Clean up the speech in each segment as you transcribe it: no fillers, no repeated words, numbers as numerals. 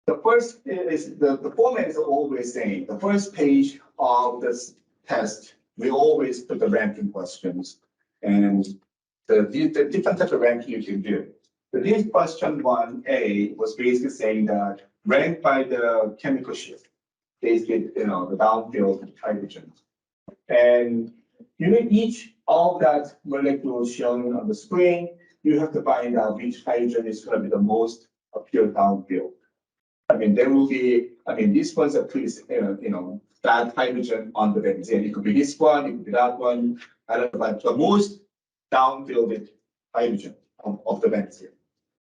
The first is the format is always same. The first page of this test, we always put the ranking questions and the different types of ranking you can do. So this question 1A was basically saying that ranked by the chemical shift, basically, the downfield hydrogen. And each of that molecule shown on the screen, you have to find out which hydrogen is going to be the most appear downfield. There will be, these ones are pretty, that hydrogen on the benzene. It could be this one, it could be that one. I don't know, but the most downfielded hydrogen of the benzene.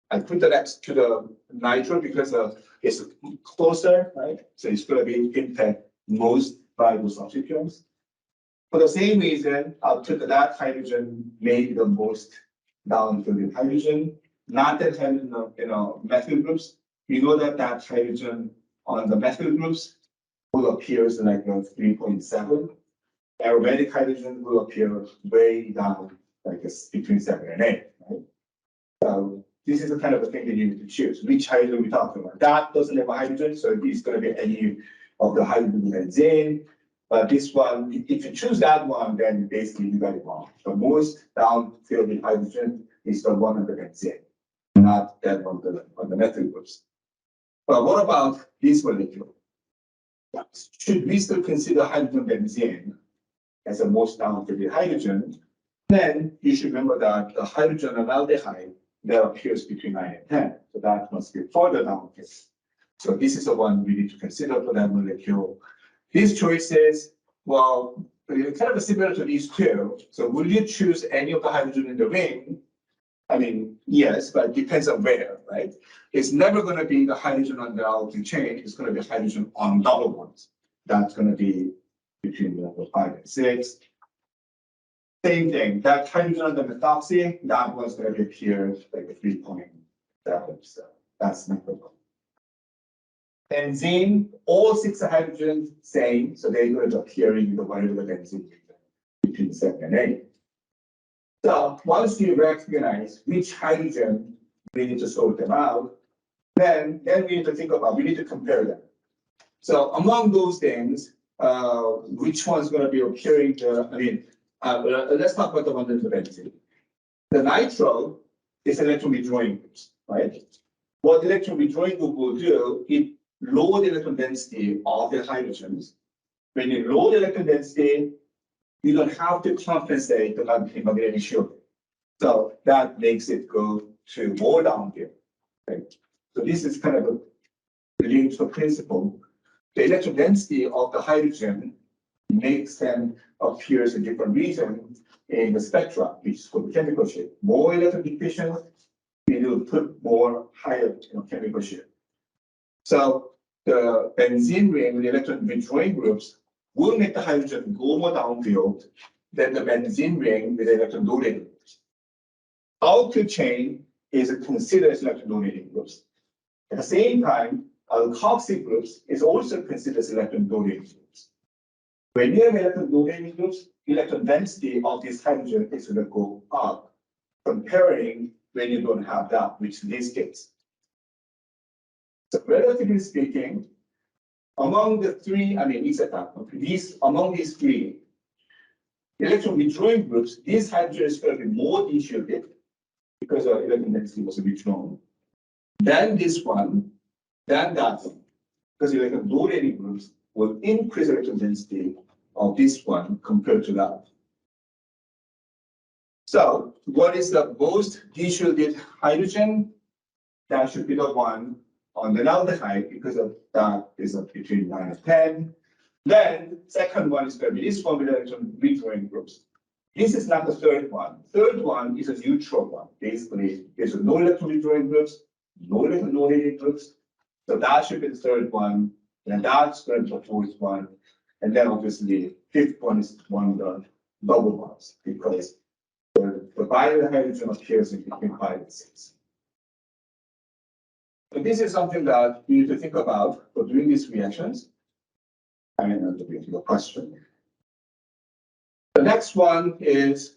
I put that next to the nitro because it's closer, right? So it's going to be impacted most by those substituents. For the same reason, I'll put that hydrogen maybe the most downfielded hydrogen, not that hydrogen of, methyl groups. You know that hydrogen on the methyl groups will appear as like 3.7. Aromatic hydrogen will appear way down, like between 7 and 8. Right? So this is the kind of a thing that you need to choose. Which hydrogen we talking about? That doesn't have a hydrogen, so it's going to be any of the hydrogen benzene. But this one, if you choose that one, then basically you got it wrong. The most downfielded hydrogen is the one on the benzene, not that on the methyl groups. But what about this molecule? Should we still consider hydrogen benzene as the most downfielded hydrogen? Then you should remember that the hydrogen and aldehyde that appears between 9 and 10. So that must be further downfield. So this is the one we need to consider for that molecule. These choices, well, they're kind of similar to these two. So will you choose any of the hydrogen in the ring? Yes, but it depends on where, right? It's never going to be the hydrogen on the alkyl chain. It's going to be hydrogen on double bonds. That's going to be between level 5 and 6. Same thing. That hydrogen on the methoxy, that was going to appear like a 3.7. So that's not the one. Benzene, all 6 hydrogens same, so they're going to appear in the variable benzene between 7 and 8. So once you recognize which hydrogen we need to sort them out, then we need to think about, we need to compare them. So among those things, which one's going to be appearing? Let's talk about the one that's the benzene. The nitro is electron withdrawing groups, right? What electron withdrawing group will do, it lower the electron density of the hydrogens. When you lower the electron density, you don't have to compensate the magnetic shield. So that makes it go to more downfield. Right? So this is kind of a linked to the principle. The electron density of the hydrogen makes them appear as a different region in the spectra, which is called chemical shift. More electron deficient, we will put more higher chemical shift. So the benzene ring with the electron withdrawing groups will make the hydrogen go more downfield than the benzene ring with the electron donating groups. Alkyl chain is considered as electron donating groups. At the same time, alkoxy groups is also considered as electron donating groups. When you have electron donating groups, electron density of this hydrogen is going to go up, comparing when you don't have that, which in this case. So relatively speaking, among the three, among these three electron withdrawing groups, this hydrogen is going to be more deshielded because the electron density was withdrawn than this one, than that one, because the electron donating groups will increase the electron density of this one compared to that. So, what is the most deshielded hydrogen? That should be the one on the aldehyde, because of that is between 9 and 10. Then second one is going to be this one with electron withdrawing groups. This is not the third one. Third one is a neutral one. Basically, there's no electron withdrawing groups, no electron donating groups. So that should be the third one. And that's going to be the fourth one. And then obviously, fifth one is one of the double bonds, because the divided hydrogen appears in between 5 and 6. So this is something that you need to think about for doing these reactions. And to be the question. The next one is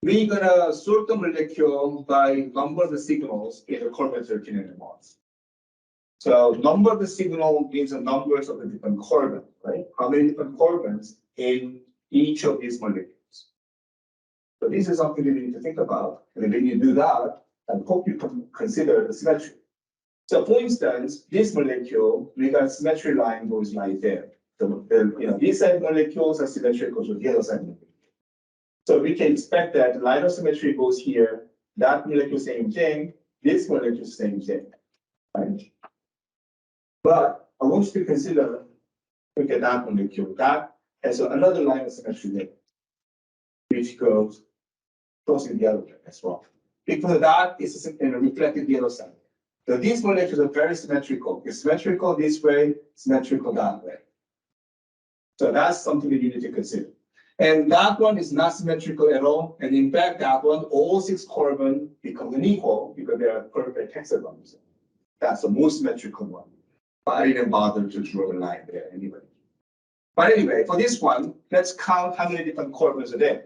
we're gonna sort the molecule by number of the signals in the carbon 13 NMRs. So number of the signal means the numbers of the different carbon, right? How many different carbons in each of these molecules. So this is something you need to think about. And when you do that, I hope you can consider the symmetry. So for instance, this molecule, we got symmetry line goes right there. These side molecules are symmetrical to the other side molecule. So we can expect that line of symmetry goes here, that molecule same thing, this molecule same thing, right? But I want you to consider, look at that molecule. That has another line of symmetry there, which goes crossing the other way as well. Because that is reflected the other side. So these molecules are very symmetrical. It's symmetrical this way, symmetrical that way. So that's something that you need to consider. And that one is not symmetrical at all. And in fact, that one, all 6 carbon become unequal because they are perfect hexagons. That's the most symmetrical one. But I didn't bother to draw a line there anyway. But anyway, for this one, let's count how many different carbons are there.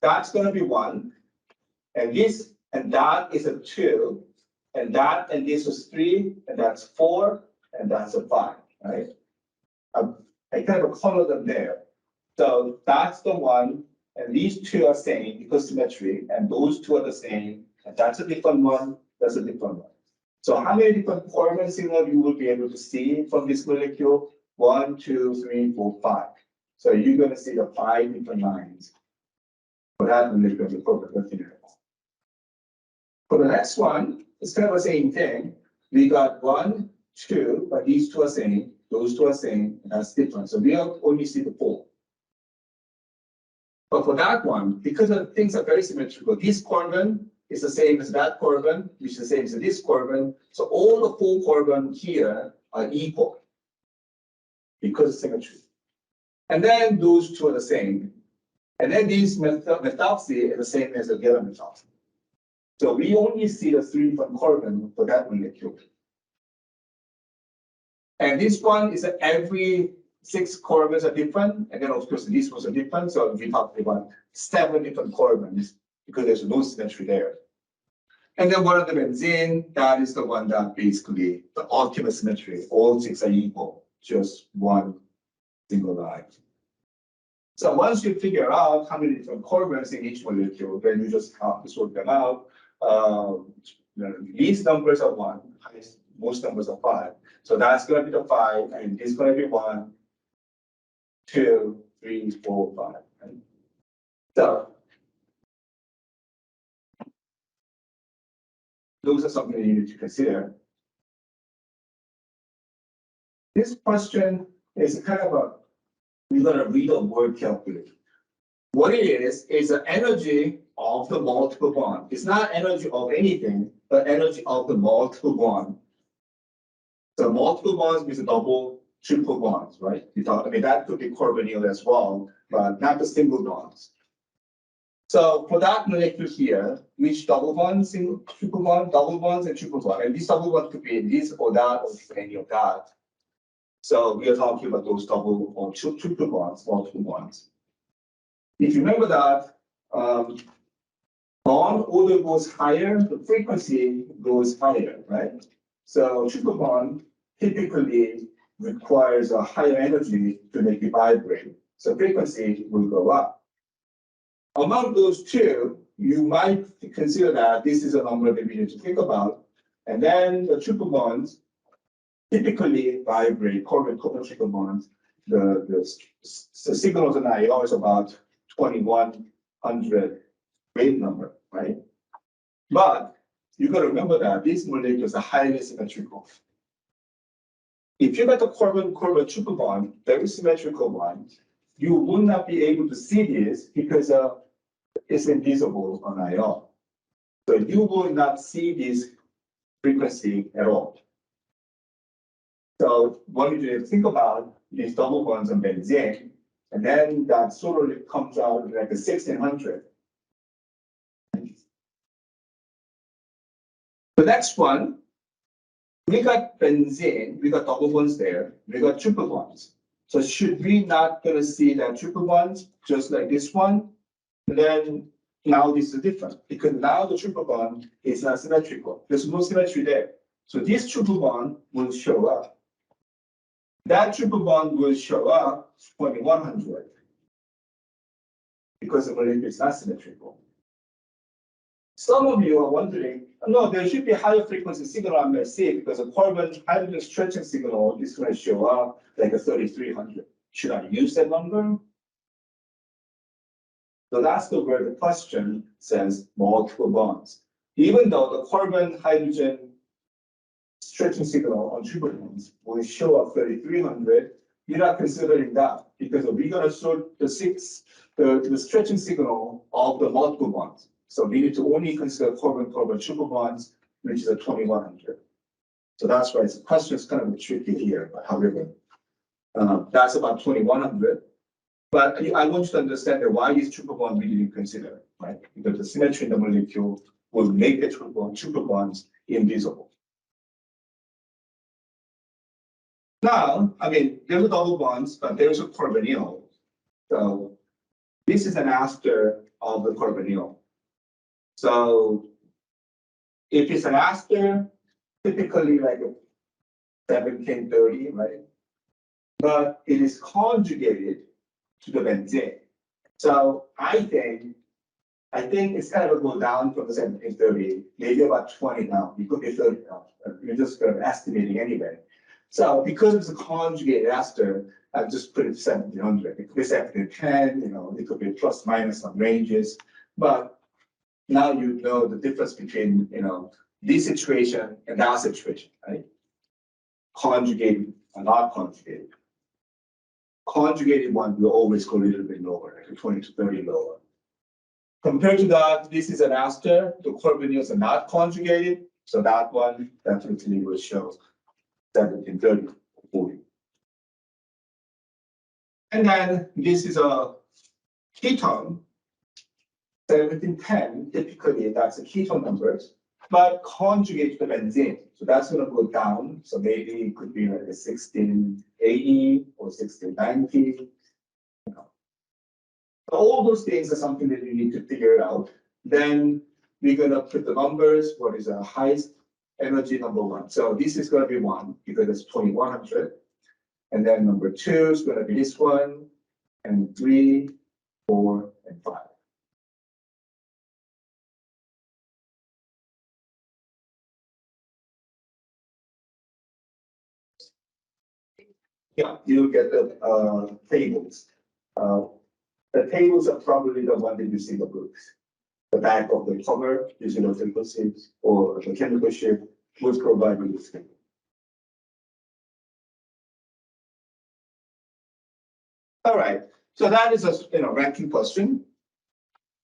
That's going to be 1. And this and that is a 2. And that and this is 3. And that's 4. And that's a 5, right? I kind of color them there. So that's the one, and these 2 are same because symmetry, and those 2 are the same, and that's a different one, that's a different one. So how many different carbon signals you will be able to see from this molecule? 1, 2, 3, 4, 5. So you're going to see the 5 different lines for that molecule. For the next one, it's kind of the same thing. We got 1, 2, but these 2 are same. Those 2 are same, and that's different. So we only see the 4. But for that one, because things are very symmetrical, this carbon is the same as that carbon, which is the same as this carbon. So all the 4 carbon here are equal because of symmetry. And then those 2 are the same. And then these methoxy are the same as the other methoxy. So we only see the 3 different carbon for that molecule. And this one is that every 6 carbons are different, and then of course these ones are different. So we talk about 7 different carbons because there's no symmetry there. And then one of the benzene, that is the one that basically the ultimate symmetry. All 6 are equal, just one single line. So once you figure out how many different carbons in each molecule, then you just have to sort them out. These numbers are 1, most numbers are 5. So that's going to be the 5, and it's going to be 1, 2, 3, 4, 5. Right? So those are something you need to consider. This question is kind of we're going to read a word carefully. What it is the energy of the multiple bond. It's not energy of anything, but energy of the multiple bond. So multiple bonds means double, triple bonds, right? That could be carbonyl as well, but not the single bonds. So for that molecule here, which double bond, single, triple bond, double bonds, and triple bond, and this double bond could be in this or that or any of that. So we are talking about those double or triple bonds, multiple bonds. If you remember that, bond order goes higher, the frequency goes higher, right? So triple bond typically requires a higher energy to make it vibrate. So frequency will go up. Among those 2, you might consider that this is a number that we need to think about. And then the triple bonds typically vibrate, carbon-carbon triple bonds. The signals in IR is about 2100 wave number, right? But you got to remember that these molecules are highly symmetrical. If you got a carbon-carbon triple bond, very symmetrical one, you would not be able to see this because it's invisible on IR. So you will not see this frequency at all. So what you need to think about these double bonds on benzene, and then that sort of comes out like a 1600. The next one, we got benzene, we got double bonds there, we got triple bonds. So should we not gonna see that triple bonds just like this one? And then now this is different because now the triple bond is not symmetrical. There's no symmetry there. So this triple bond will show up. That triple bond will show up 2100 because the molecule is not symmetrical. Some of you are wondering, no, there should be a higher frequency signal I'm going to see because a carbon hydrogen stretching signal is going to show up like a 3300. Should I use that number? So that's where the question says multiple bonds. Even though the carbon hydrogen stretching signal on triple bonds will show up 3300, you're not considering that because we're going to sort the stretching signal of the multiple bonds. So we need to only consider carbon-carbon triple bonds, which is a 2100. So that's why the question is kind of tricky here, but however, that's about 2100. But I want you to understand that why is triple bond we didn't consider, right? Because the symmetry in the molecule will make the triple bonds invisible. Now, I mean, there's a double bonds, but there's a carbonyl. So this is an ester of the carbonyl. So if it's an ester, typically like a 1730, right? But it is conjugated to the benzene. So I think it's kind of a go down from the 1730, maybe about 20 now. It could be 30 now. We're just kind of estimating anyway. So because it's a conjugated ester, I've just put it 1700. It could be 1710, you know, it could be plus minus some ranges. But now you know the difference between, you know, this situation and that situation, right? Conjugated and not conjugated. Conjugated one will always go a little bit lower, like 20 to 30 lower. Compared to that, this is an ester. The carbonyls are not conjugated, so that one definitely will show 1730, 40. And then this is a ketone. 1710, typically that's the ketone numbers, but conjugate to the benzene. So that's going to go down. So maybe it could be like a 1680 or 1690. You know. So all those things are something that you need to figure out. Then we're going to put the numbers. What is the highest energy number one? So this is going to be one because it's 2100. And then number two is going to be this one, and 3, 4, and 5. Yeah, you get the tables. The tables are probably the one that you see in the books. The back of the cover, using the frequencies or the chemical sheet will provide you this table. All right, so that is a ranking question.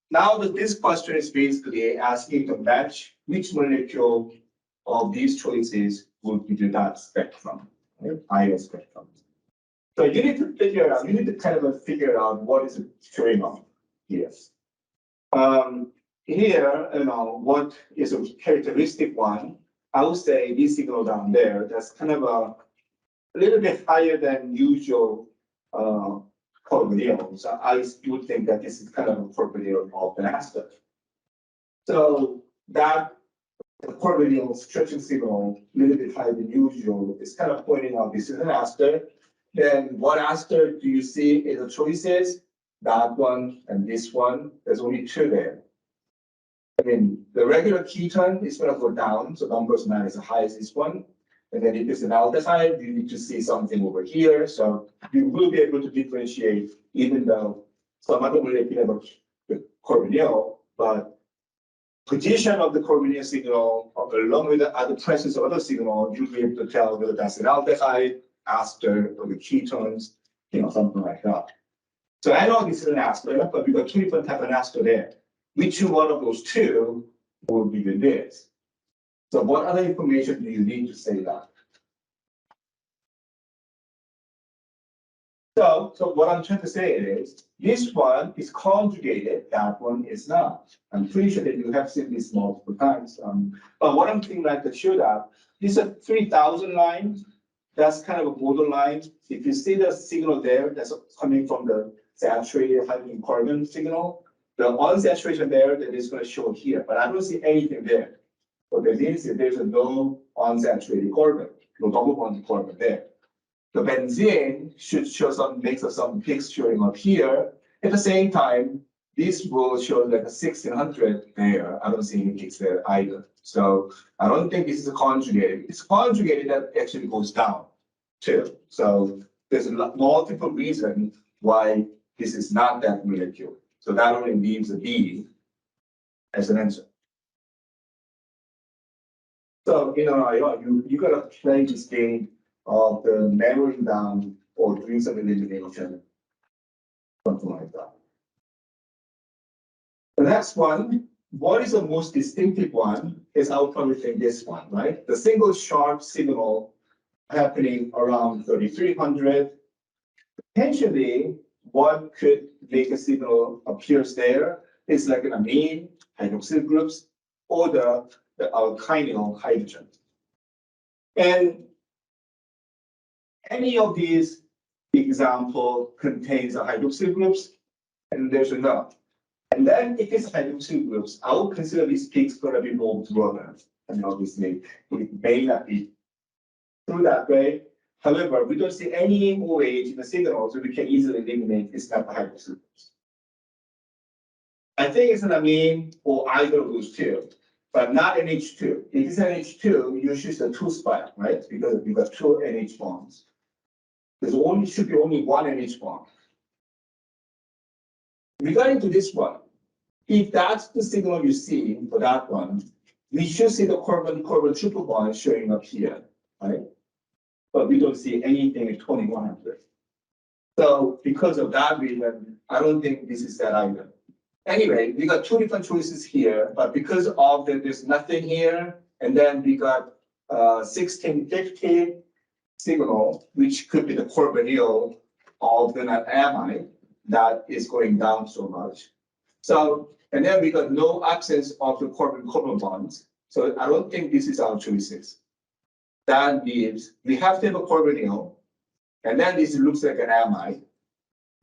Now that this question is basically asking to match which molecule of these choices would give you that spectrum, right? IO spectrum. So you need to figure out, you need to kind of figure out what is showing up here. Here, you know, what is a characteristic one? I would say this signal down there, that's kind of a little bit higher than usual carbonyl. So I would think that this is kind of a carbonyl of an ester. So that the carbonyl stretching signal a little bit higher than usual is kind of pointing out this is an ester. Then what ester do you see in the choices? That one and this one. There's only two there. I mean, the regular ketone is going to go down, so numbers not as high as this one. And then if it's an aldehyde, you need to see something over here. So you will be able to differentiate, even though some other molecule have the carbonyl, but position of the carbonyl signal along with the presence of other signal, you'll be able to tell whether that's an aldehyde, ester, or the ketones, you know, something like that. So I know this is an ester, but we've got two different types of ester there. Which one of those two will be the this? So what other information do you need to say that? So what I'm trying to say is, this one is conjugated, that one is not. I'm pretty sure that you have seen this multiple times. But what I'm thinking like to show that, this is a 3000 line. That's kind of a borderline. If you see the signal there, that's coming from the saturated hydrogen carbon signal. the unsaturation there that is going to show here, but I don't see anything there. What that means is there's no unsaturated carbon, no double bonded carbon there. The benzene should show some mix of some peaks showing up here. At the same time, this will show like a 1600 there. I don't see any peaks there either. So I don't think this is a conjugated. It's conjugated that actually goes down too. So there's multiple reasons why this is not that molecule. So that only leaves a B as an answer. So you gotta play this game of the narrowing down or doing some elimination, something like that. The next one, what is the most distinctive one, is I'll probably think this one, right? The single sharp signal happening around 3300. Potentially, what could make a signal appears there is like an amine, hydroxyl groups, or the alkynyl hydrogen. And any of these example contains a hydroxyl groups, and there's a no. And then if it's hydroxyl groups, I would consider these peaks going to be more broader. And obviously, it may not be true that way. However, we don't see any OH in the signal, so we can easily eliminate it's not the hydroxyl groups. I think it's an amine or either of those two, but not NH2. If it's NH2, you choose the 2 spot, right? Because you've got 2 NH bonds. Should be only 1 NH bond. Regarding to this one, if that's the signal you see for that one, we should see the carbon-carbon triple bond showing up here, right? But we don't see anything at 2100. So because of that reason, I don't think this is that either. Anyway, we got 2 different choices here, but because of that, there's nothing here, and then we got 1650 signal, which could be the carbonyl of the amide that is going down so much. So, and then we got no absence of the carbon-carbon bonds. So I don't think this is our choices. That means we have to have a carbonyl, and then this looks like an amide,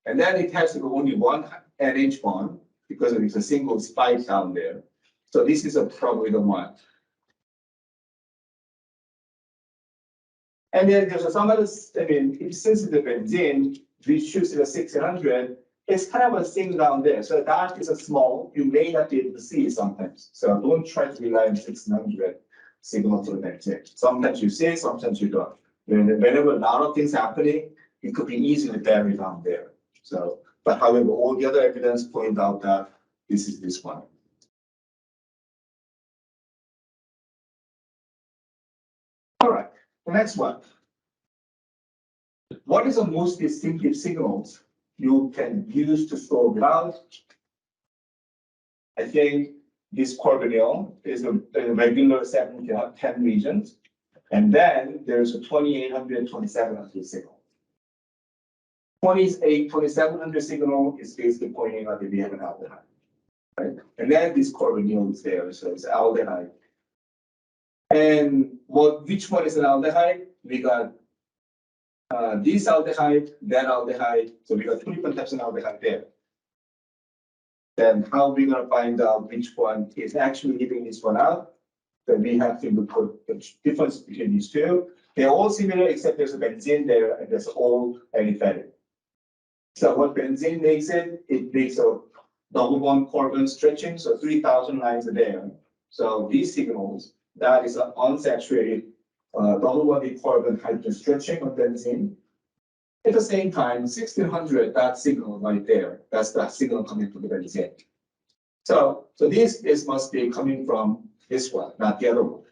and then it has to go only 1 NH bond because it's a single spike down there. So this is probably the one. And then there's some other, since it's the benzene, we choose the 1600, it's kind of a thing down there. So that is a small, you may not be able to see it sometimes. So don't try to rely on 1600 signal for the benzene. Sometimes you see it, sometimes you don't. Whenever a lot of things happening, it could be easily buried down there. So, but however, all the other evidence point out that this is this one. All right, the next one. What is the most distinctive signals you can use to solve it out? I think this carbonyl is a regular 7 to 10 regions, and then there's a 2800, 2700 signal. 2700 signal is basically pointing out that we have an aldehyde, right? And then this carbonyl is there, so it's aldehyde. And which one is an aldehyde? We got this aldehyde, that aldehyde. So we got 2 different types of aldehyde there. Then how we gonna find out which one is actually giving this one out? Then we have to look for the difference between these two. They're all similar except there's a benzene there and there's all aliphatic. So what benzene makes it makes a double bond carbon stretching, so 3000 lines are there. So these signals, that is an unsaturated double bonded carbon hydrogen stretching of benzene. At the same time, 1600, that signal right there, that's the signal coming from the benzene. So this must be coming from this one, not the other one.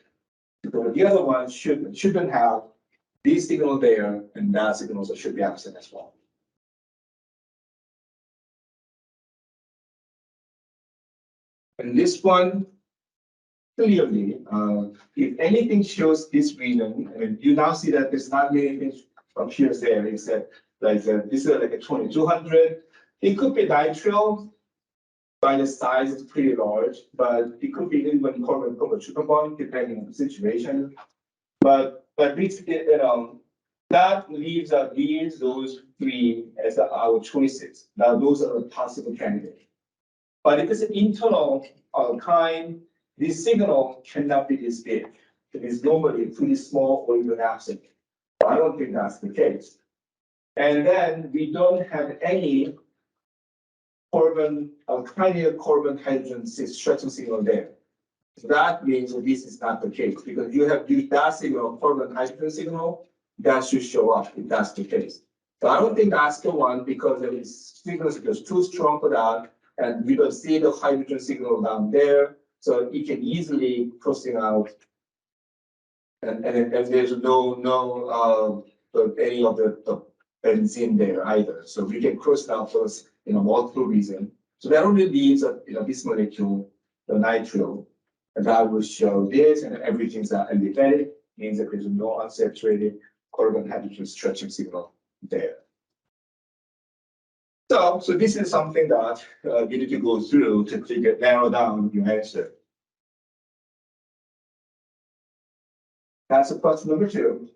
Because the other one shouldn't have this signal there, and that signal also should be absent as well. And this one, clearly, if anything shows this region, you now see that there's not many things appears there, except like this is like a 2200. It could be nitrile. By the size, it's pretty large, but it could be even carbon triple bond depending on the situation. But that leaves those 3 as our choices. Now those are the possible candidates. But if it's an internal alkyne, this signal cannot be this big. It is normally pretty small or even absent. I don't think that's the case. And then we don't have any carbon, alkynyl carbon hydrogen stretching signal there. So that means that this is not the case because you have used that signal, carbon hydrogen signal, that should show up if that's the case. So I don't think that's the one because there is signals just too strong for that, and we don't see the hydrogen signal down there, so it can easily crossing out, and there's no any of the benzene there either. So we can cross out those multiple reasons. So that only leaves this molecule, the nitrile, and that will show this, and everything's aliphatic, means that there's no unsaturated carbon hydrogen stretching signal there. So this is something that you need to go through to narrow down your answer. That's the question number 2.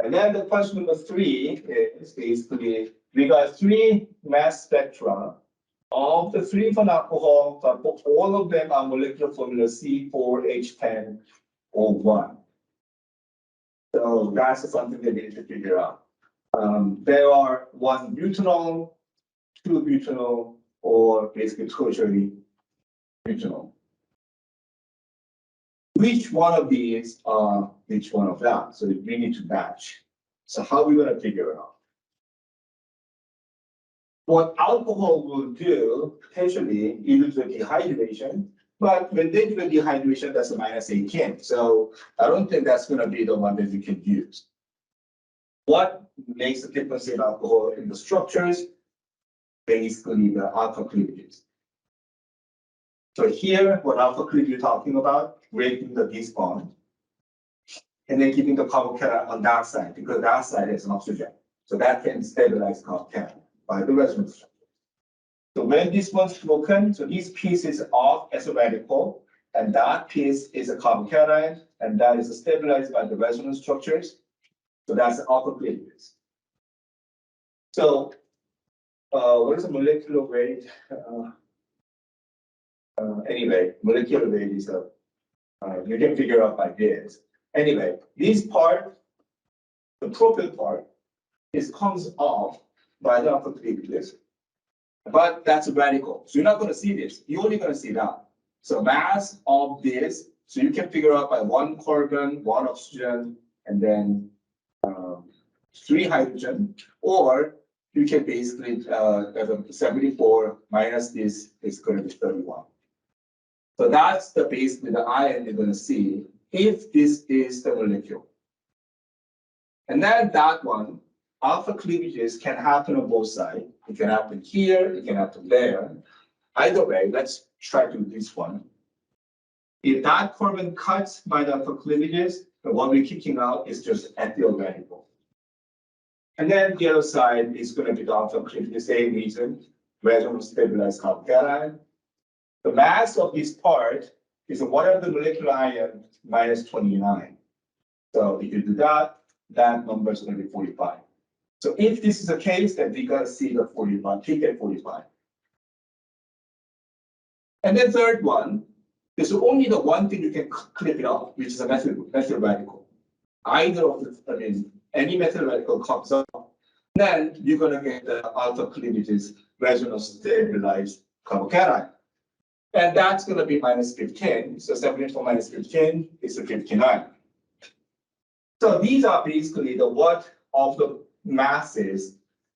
And then the question number 3 is basically, we got 3 mass spectra of the 3 for alcohol, but all of them are molecular formula C4H10O1. So that's something that we need to figure out. There are 1 butanol, 2 butanol, or basically tertiary butanol. Which one of these are which one of that? So we need to match. So how are we going to figure it out? What alcohol will do, potentially, you do the dehydration, but when they do the dehydration, that's a -18. So I don't think that's going to be the one that you can use. What makes the difference in alcohol in the structures? Basically, the alpha cleavages. So here, what alpha cleavage you're talking about, breaking the this bond, and then keeping the carbocation on that side, because that side is an oxygen. So that can stabilize carbocation by the resonance structure. So when this one's broken, so this piece is off as a radical, and that piece is a carbocation, and that is stabilized by the resonance structures. So that's the alpha cleavages. So what is the molecular weight? Anyway, molecular weight is you can figure out by this. Anyway, this part, the propyl part, comes off by the alpha cleavages, but that's a radical. So you're not going to see this. You're only going to see that. So mass of this, so you can figure out by 1 carbon, 1 oxygen, and then 3 hydrogen, or you can basically 74 minus this is going to be 31. So that's basically the ion you're going to see if this is the molecule. And then that one, alpha cleavages can happen on both sides. It can happen here, it can happen there. Either way, let's try to do this one. If that carbon cuts by the alpha cleavages, the one we're kicking out is just ethyl radical. And then the other side is going to be the alpha cleavage, the same reason, resonance stabilized carbocation. The mass of this part is whatever the molecular ion minus 29. So if you do that, that number is going to be 45. So if this is the case, then we got to see the 45, peak at 45. And then third one, there's only the one thing you can clip it off, which is a methyl radical. Either of the, any methyl radical comes up, then you're going to get the alpha cleavages resonance stabilized carbocation. And that's going to be minus 15. So 74 minus 15 is a 59. So these are basically the what of the masses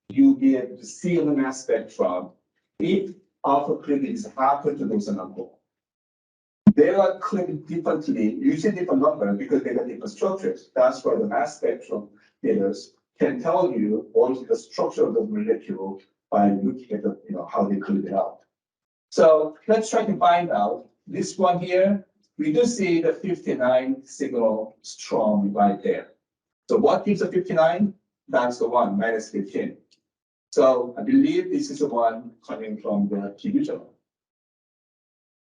you be able to see in the mass spectrum if alpha cleavages happen to those alcohol. They are clipped differently, using different numbers because they have different structures. That's why the mass spectrum data can tell you what is the structure of the molecule by looking at the, how they clip it out. So let's try to find out this one here. We do see the 59 signal strong right there. So what gives a 59? That's the one, minus 15. So I believe this is the one coming from the P-butanol.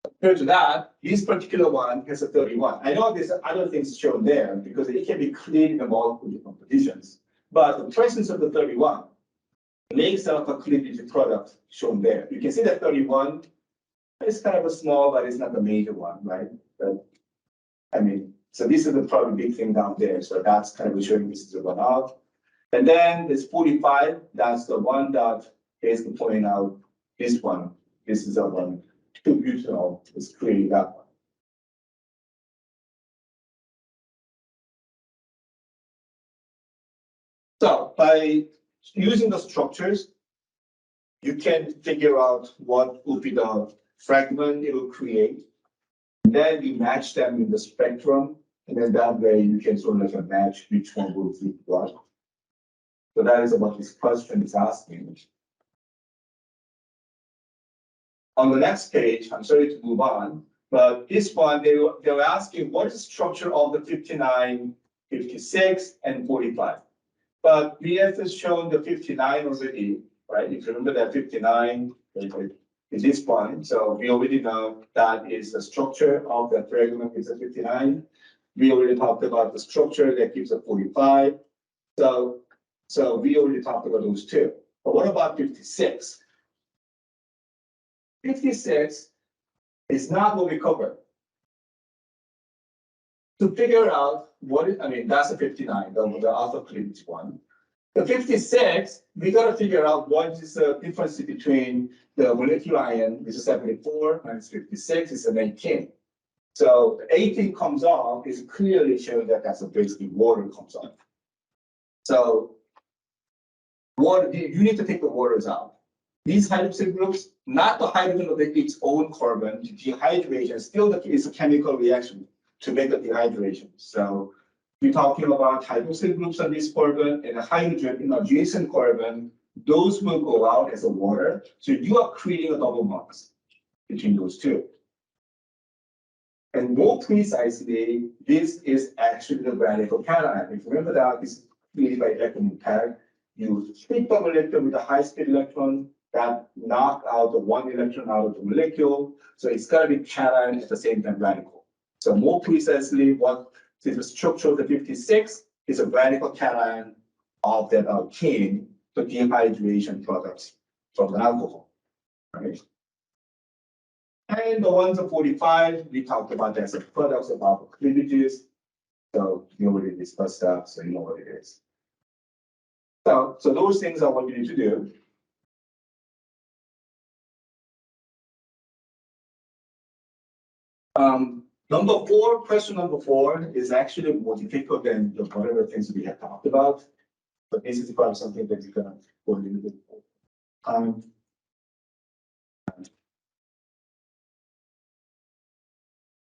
Compared to that, this particular one has a 31. I know there's other things shown there because it can be cleared in multiple different positions. But the presence of the 31 makes alpha cleavage product shown there. You can see that 31 is kind of a small, but it's not the major one, right? But, I mean, so this is the probably big thing down there. So that's kind of showing this is the one out. And then this 45, that's the one that basically pointing out this one. This is a one, 2-butanol is creating that one. So by using the structures, you can figure out what would be the fragment it will create. And then you match them in the spectrum, and then that way you can sort of like match which one will be what. So that is what this question is asking. On the next page, I'm sorry to move on, but this one, they were asking what is the structure of the 59, 56, and 45. But we have shown the 59 already, right? If you remember that 59 is this one. So we already know that is the structure of the fragment is a 59. We already talked about the structure that gives a 45. So we already talked about those two. But what about 56? 56 is not what we covered. To figure out what is, I mean, that's a 59, the alpha cleavage one. The 56, we got to figure out what is the difference between the molecular ion, which is 74, minus 56, is an 18. So the 18 comes off is clearly showing that that's basically water comes off. So water, you need to take the waters out. These hydroxyl groups, not the hydrogen of its own carbon, dehydration still is a chemical reaction to make the dehydration. So we're talking about hydroxyl groups on this carbon and a hydrogen in adjacent carbon. Those will go out as a water. So you are creating a double bonds between those two. And more precisely, this is actually the radical cation. If you remember that, this is created by electron impact. You hit the molecule with a high-speed electron that knock out the one electron out of the molecule. So it's got to be cation at the same time radical. So more precisely, what is the structure of the 56 is a radical cation of that alkene, the dehydration products from the alcohol. Right? And the ones of 45, we talked about that as a products of alpha cleavages. So you already discussed that, so you know what it is. So those things are what you need to do. Number 4, question number 4 is actually more difficult than the whatever things we have talked about. But this is probably something that you're gonna go a little bit.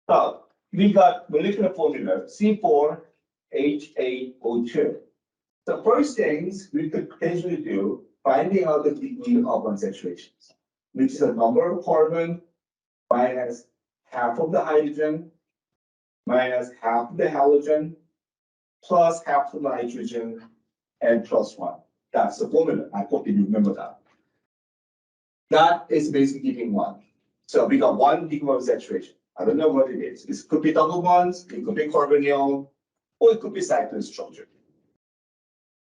So we got molecular formula C4H8O2. The first things we could potentially do, finding out the degree of unsaturations, which is the number of carbon minus half of the hydrogen minus half of the halogen plus half of the nitrogen and plus 1. That's the formula. I hope you remember that. That is basically giving 1. So we got 1 degree of saturation. I don't know what it is. It could be double bonds, it could be carbonyl, or it could be cyclic structure.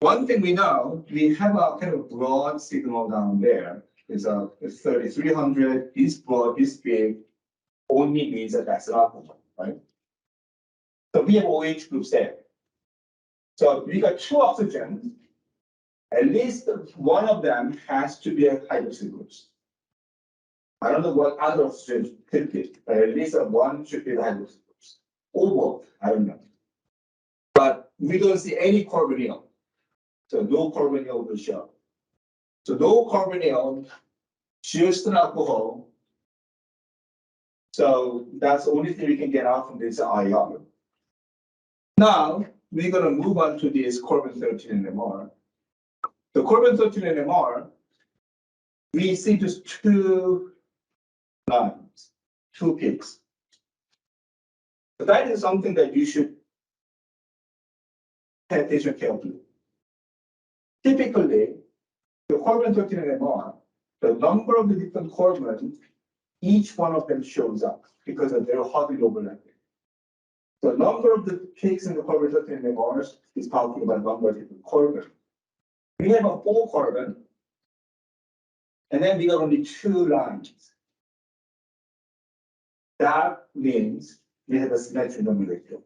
One thing we know, we have a kind of broad signal down there. It's 3300. This broad, this big, only means that that's an alcohol, right? So we have OH groups there. So we got 2 oxygens. At least one of them has to be a hydroxyl groups. I don't know what other oxygen could be, but at least one should be the hydroxyl groups. Or both, I don't know. But we don't see any carbonyl. So no carbonyl will show. So no carbonyl, just an alcohol. So that's the only thing we can get out from this IR. Now we're going to move on to this carbon-13 NMR. The carbon-13 NMR, we see just 2 lines, 2 peaks. So that is something that you should pay attention carefully. Typically, the carbon-13 NMR, the number of the different carbons, each one of them shows up because they're hardly overlapping. The number of the peaks in the carbon-13 NMRs is talking about number of different carbons. We have a 4 carbon, And then we got only 2 lines. That means we have a symmetry in the molecule.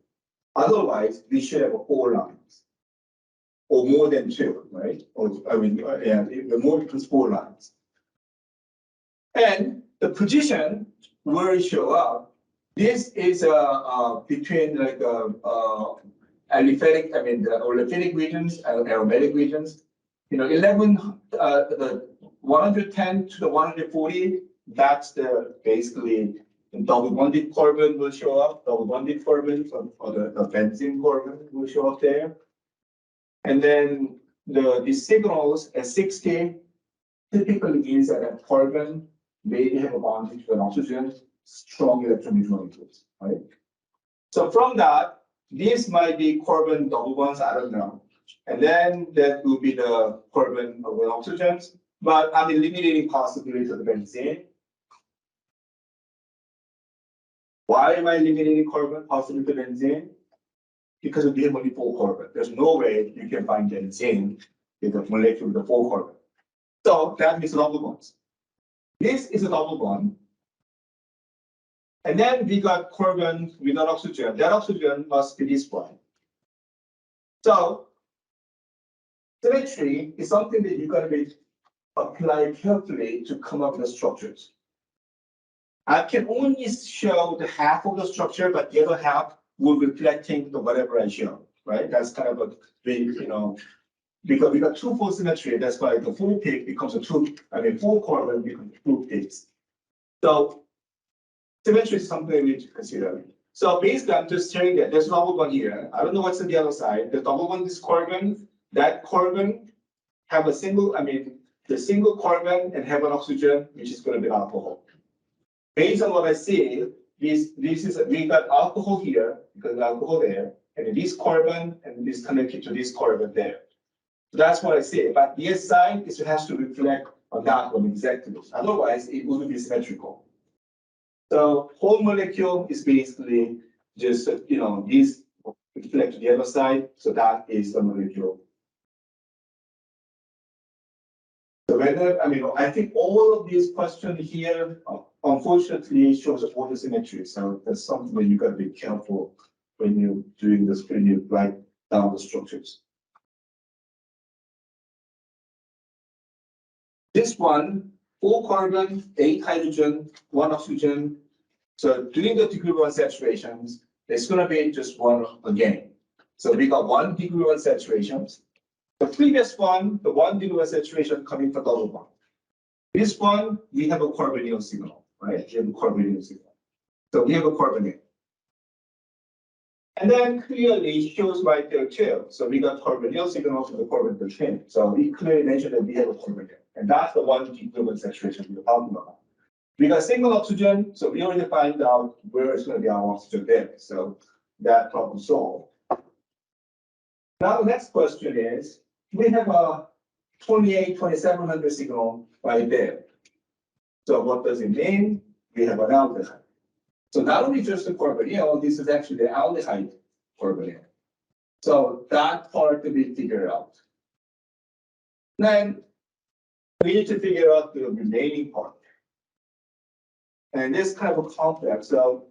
Otherwise, we should have 4 lines. Or more than 2, right? Or I mean, yeah, the more than 4 lines. And the position where it show up, this is between like aliphatic, I mean the olefinic regions and aromatic regions. You know, 110 to the 140, that's the basically double bonded carbon will show up, double bonded carbon or the benzene carbon will show up there. And then these signals at 60 typically means that a carbon maybe have a bonding to an oxygen, strong electronegativity, right? So from that, these might be carbon double bonds, I don't know. And then that will be the carbon of the oxygens, but I'm eliminating possibility of the benzene. Why am I eliminating carbon possibility of benzene? Because we have only 4 carbon. There's no way you can find benzene with a molecule with a 4 carbon. So that means double bonds. This is a double bond. And then we got carbon without oxygen. That oxygen must be this one. So symmetry is something that you're going to apply carefully to come up with the structures. I can only show the half of the structure, but the other half will be reflecting the whatever I show, right? That's kind of a big, you know, because we got 2-4 symmetry, that's why the full peak becomes a 4 carbon becomes 2 peaks. So symmetry is something we need to consider. So basically, I'm just saying that there's a double bond here. I don't know what's on the other side. The double bond is carbon. That carbon have a single, the single carbon and have an oxygen, which is going to be alcohol. Based on what I see, we got alcohol here because of alcohol there, and this carbon and this connected to this carbon there. So that's what I say. But the S side is it has to reflect on that one exactly. Otherwise, it wouldn't be symmetrical. So whole molecule is basically just these reflect to the other side. So that is the molecule. So whether I think all of these questions here, unfortunately, shows all the symmetry. So that's something that you got to be careful when you're doing this, when you write down the structures. This one, 4 carbon, 8 hydrogen, 1 oxygen. So during the degree 1 saturations, there's going to be just 1 again. So we got 1 degree 1 saturations. The previous one, the 1 degree 1 saturation coming from double bond. This one, we have a carbonyl signal, right? We have a carbonyl signal. So we have a carbonyl. And then clearly it shows right there too. So we got carbonyl signal from the carbonyl chain. So we clearly mentioned that we have a carbonyl. And that's the 1 degree 1 saturation we're talking about. We got single oxygen, so we already find out where it's going to be our oxygen there. So that problem solved. Now the next question is, we have a 2700 signal right there. So what does it mean? We have an aldehyde. So not only just the carbonyl, this is actually the aldehyde carbonyl. So that part to be figured out. Then we need to figure out the remaining part. And this kind of a complex. So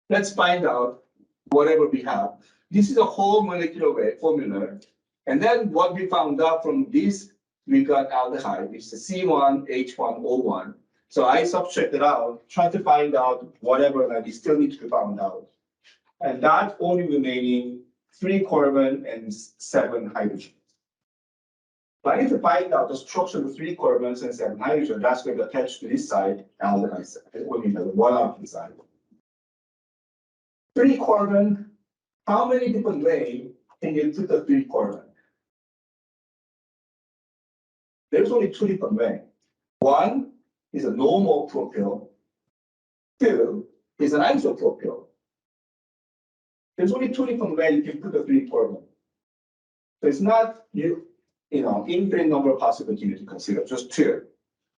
let's find out whatever we have. This is a whole molecular formula. And then what we found out from this, we got aldehyde, which is C1H1O1. So I subtracted out, trying to find out whatever that we still need to be found out. And that only remaining 3 carbon and 7 hydrogen. So I need to find out the structure of 3 carbons and 7 hydrogen. That's going to attach to this side, aldehyde side. It will be the 1 alkyl side. 3 carbon, how many different ways can you put the 3 carbon? There's only 2 different ways. 1 is a normal propyl. 2 is an isopropyl. There's only 2 different ways you can put the 3 carbon. So it's not infinite number of possibilities to consider, just 2.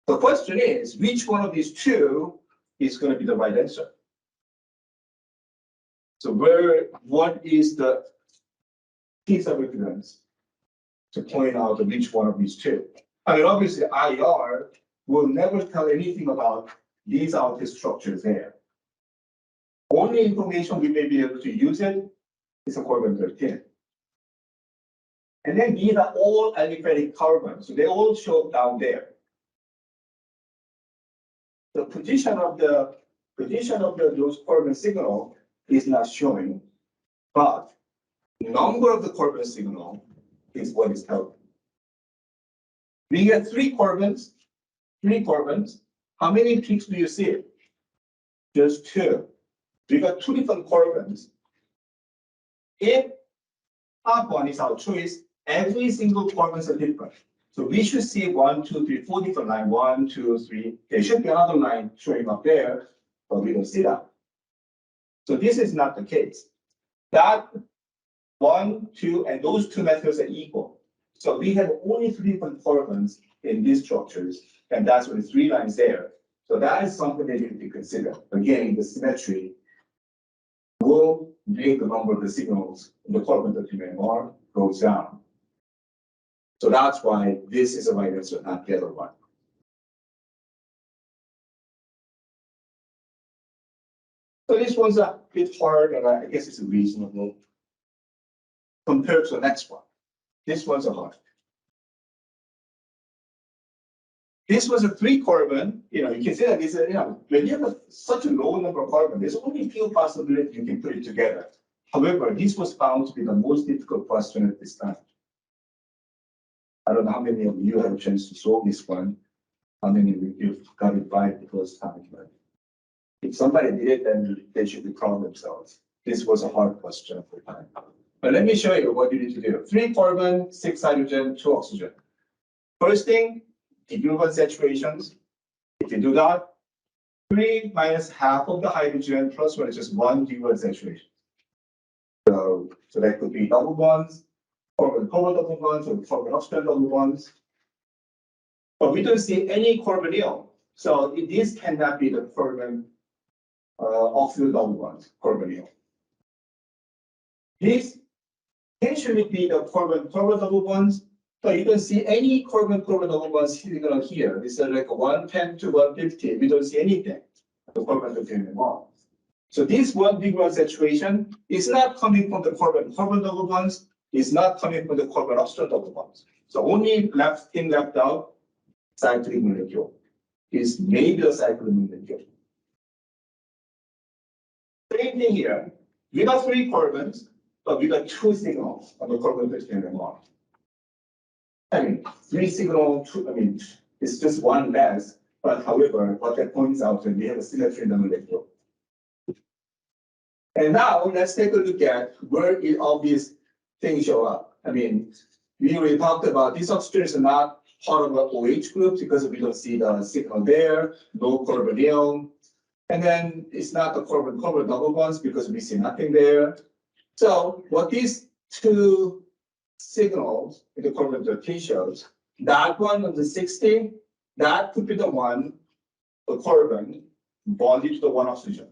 The question is, which one of these 2 is going to be the right answer? So what is the piece of evidence to point out which one of these 2? Obviously IR will never tell anything about these are the structures there. Only information we may be able to use it is a carbon 13. And then these are all aliphatic carbons, so they all show up down there. The position of those carbon signal is not showing, but the number of the carbon signal is what is telling. We get three carbons. How many peaks do you see? Just two. We got two different carbons. If top one is our choice, every single carbons are different. So we should see 1, 2, 3, 4 different lines. 1, 2, 3. There should be another line showing up there, but we don't see that. So this is not the case. That 1, 2, and those two methods are equal. So we have only three different carbons in these structures, and that's why the three lines there. So that is something that you need to consider. Again, the symmetry will make the number of the signals in the carbon 13 NMR goes down. So that's why this is the right answer, not the other one. So this one's a bit hard, and I guess it's reasonable compared to the next one. This one's a hard. This was a 3 carbon. You can see that this, when you have such a low number of carbon, there's only a few possibilities you can put it together. However, this was found to be the most difficult question at this time. I don't know how many of you had a chance to solve this one. How many of you got it right the first time? But if somebody did it, then they should be proud of themselves. This was a hard question for time. But let me show you what you need to do. 3 carbon, 6 hydrogen, 2 oxygen. First thing, equivalent saturations. If you do that, 3 minus half of the hydrogen plus 1 is just 1 equivalent saturation. So that could be double bonds, carbon-carbon double bonds, or carbon-oxygen double bonds. But we don't see any carbonyl. So this cannot be the carbon oxygen double bonds, carbonyl. This potentially be the carbon-carbon double bonds, but you don't see any carbon-carbon double bonds here. This is like 110 to 150. We don't see anything. The carbon-13 NMR. So this 1 degree saturation is not coming from the carbon-carbon double bonds. It's not coming from the carbon-oxygen double bonds. So only left out, cyclic molecule is maybe a cyclic molecule. Same thing here. We got 3 carbons, but we got 2 signals on the carbon-13 NMR. I mean, 3 signals, it's just one mass, but however, what that points out is we have a symmetry in the molecule. And now let's take a look at where all these things show up. We already talked about these oxygens are not part of the OH group because we don't see the signal there, no carbonyl. And then it's not the carbon-carbon double bonds because we see nothing there. So what these 2 signals in the carbon-13 shows, that one on the 60, that could be the one, the carbon bonded to the 1 oxygen.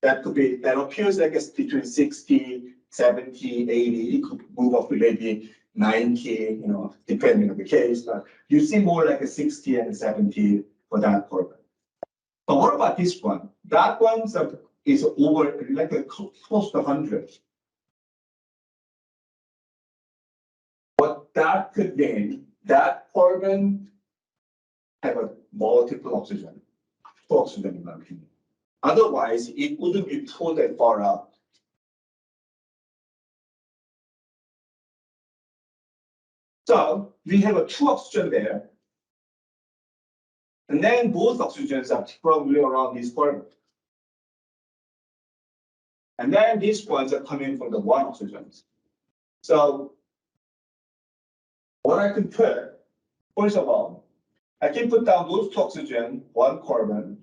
That appears like it's between 60, 70, 80. It could move up to maybe 90, depending on the case. But you see more like a 60 and a 70 for that carbon. But what about this one? That one is over like close to 100. What that could mean, that carbon have a multiple oxygen, 2 oxygen in my opinion. Otherwise, it wouldn't be pulled that far out. So we have a 2 oxygen there. And then both oxygens are probably around this carbon. And then these ones are coming from the 1 oxygens. So what I can put, first of all, I can put down those 2 oxygen, 1 carbon.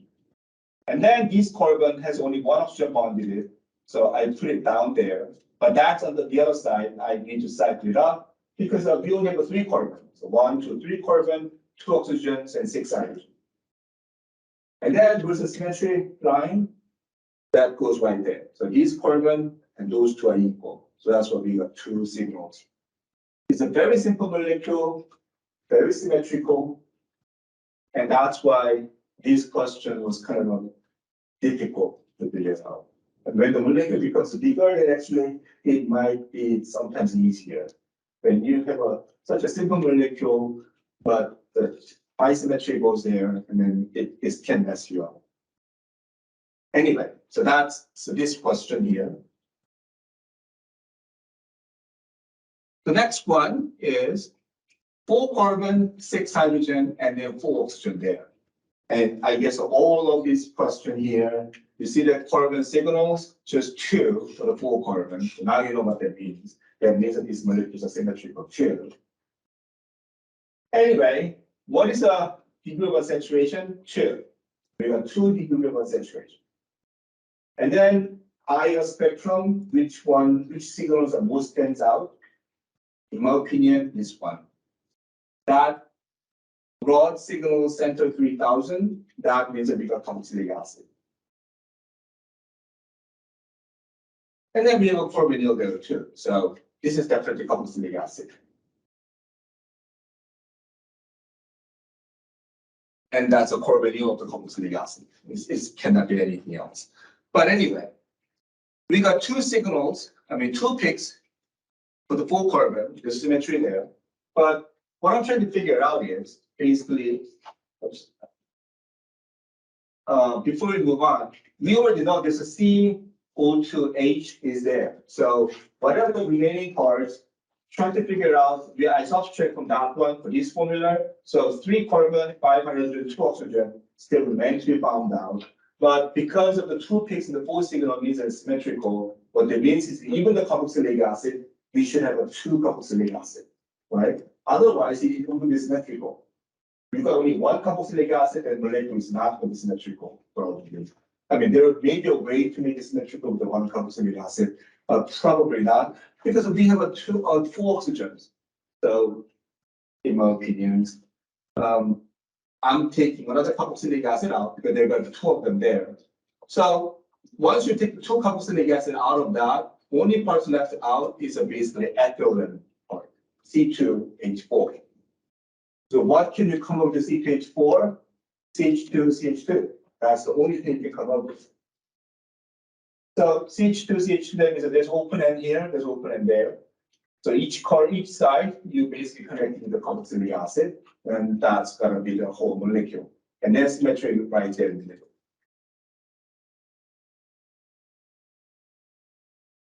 And then this carbon has only 1 oxygen bond in it. So I put it down there. But that's on the other side. I need to cycle it up because we only have 3 carbons. So 1, 2, 3 carbon, 2 oxygens, and 6 hydrogen. And then there's a symmetry line that goes right there. So these carbon and those 2 are equal. So that's why we got 2 signals. It's a very simple molecule, very symmetrical. And that's why this question was kind of difficult to figure out. And when the molecule becomes bigger, then actually it might be sometimes easier. When you have such a simple molecule, but the asymmetry goes there, and then it can mess you up. Anyway, so this question here. The next one is 4 carbon, 6 hydrogen, and then 4 oxygen there. And I guess all of this question here, you see that carbon signals, just 2 for the 4 carbon. So now you know what that means. That means that these molecules are symmetrical 2. Anyway, what is the degree of unsaturation? 2. We have 2 degrees of unsaturation. And then IR spectrum, which signals are most stands out? In my opinion, this one. That broad signal center 3000, that means that we got carboxylic acid. And then we have a carbonyl there too. So this is definitely carboxylic acid. And that's a carbonyl of the carboxylic acid. It cannot be anything else. But anyway, we got 2 signals, 2 peaks for the 4 carbon, the symmetry there. But what I'm trying to figure out is basically, before we move on, we already know there's a CO2H is there. So whatever the remaining parts, trying to figure out, I subtract from that one for this formula. So 3 carbon, 5 hydrogen, 2 oxygen still remain to be found out. But because of the 2 peaks in the 4 signal means it's symmetrical, what that means is even the carboxylic acid, we should have a 2 carboxylic acid, right? Otherwise, it wouldn't be symmetrical. We've got only 1 carboxylic acid and molecule is not going to be symmetrical. Probably. There may be a way to make it symmetrical with the 1 carboxylic acid, but probably not, because we have 4 oxygens. So, in my opinion, I'm taking another carboxylic acid out because there are 2 of them there. So once you take the 2 carboxylic acid out of that, only parts left out is basically ethylene part, C2H4. So what can you come up with C2H4? CH2, That's the only thing you can come up with. So CH2 means that there's open end here, there's open end there. So each side, you basically connect with the carboxylic acid, and that's going to be the whole molecule. And then symmetry right there in the middle.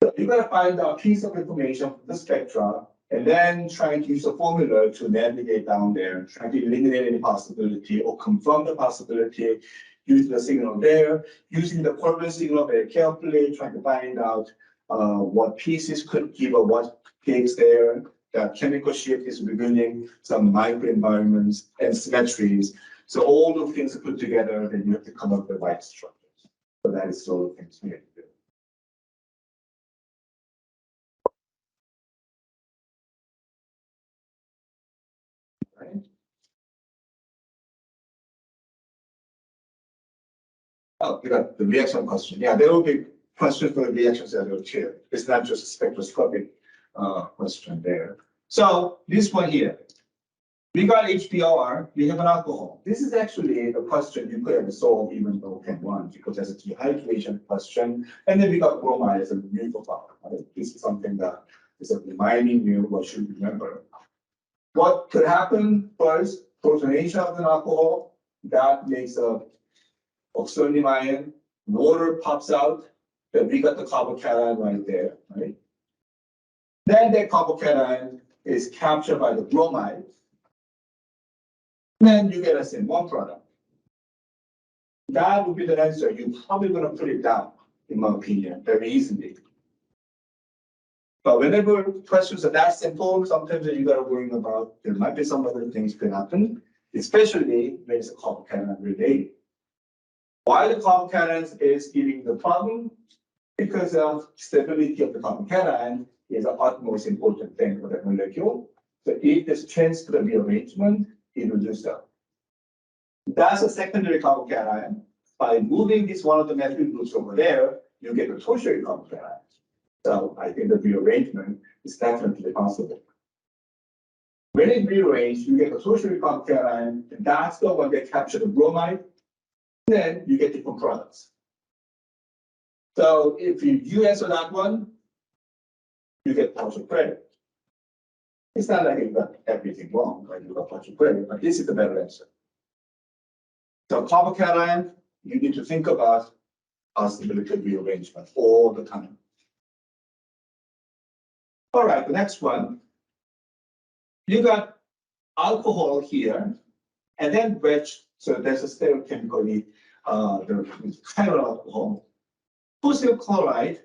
So you're going to find a piece of information from the spectra, and then trying to use a formula to navigate down there, trying to eliminate any possibility or confirm the possibility, using the signal there, using the carbon signal very carefully, trying to find out what pieces could give or what peaks there, that chemical shift is revealing some microenvironments and symmetries. So all the things are put together, then you have to come up with the right structures. So that is all the things we have to do. Right. Oh, we got the reaction question. Yeah, there will be questions for the reactions that are too. It's not just a spectroscopic question there. So this one here, we got HBr, we have an alcohol. This is actually the question you could have solved even though Chem 1, because there's a dehydration question. And then we got bromide as a neutral power. Right? This is something that is reminding you what you should remember. What could happen first, protonation of an alcohol, that makes a oxonium ion, water pops out, then we got the carbocation right there, right? Then that carbocation is captured by the bromide. Then you get a SN1 product. That would be the answer. You're probably going to put it down, in my opinion, very easily. But whenever questions are that simple, sometimes you got to worry about there might be some other things could happen, especially when it's a carbocation related. Why the carbocation is giving the problem? Because of stability of the carbocation is the utmost important thing for the molecule. So if there's chance for the rearrangement, it will do so. That's a secondary carbocation. By moving this one of the methyl groups over there, you get a tertiary carbocation. So I think the rearrangement is definitely possible. When it rearranges, you get the tertiary carbocation, and that's the one that captures the bromide. Then you get different products. So if you answer that one, you get partial credit. It's not like you got everything wrong, right? You got partial credit, but this is the better answer. So carbocation, you need to think about oscillator rearrangement all the time. All right, the next one. You got alcohol here, and then wedge. So there's a stereochemically the chiral alcohol. Tosyl chloride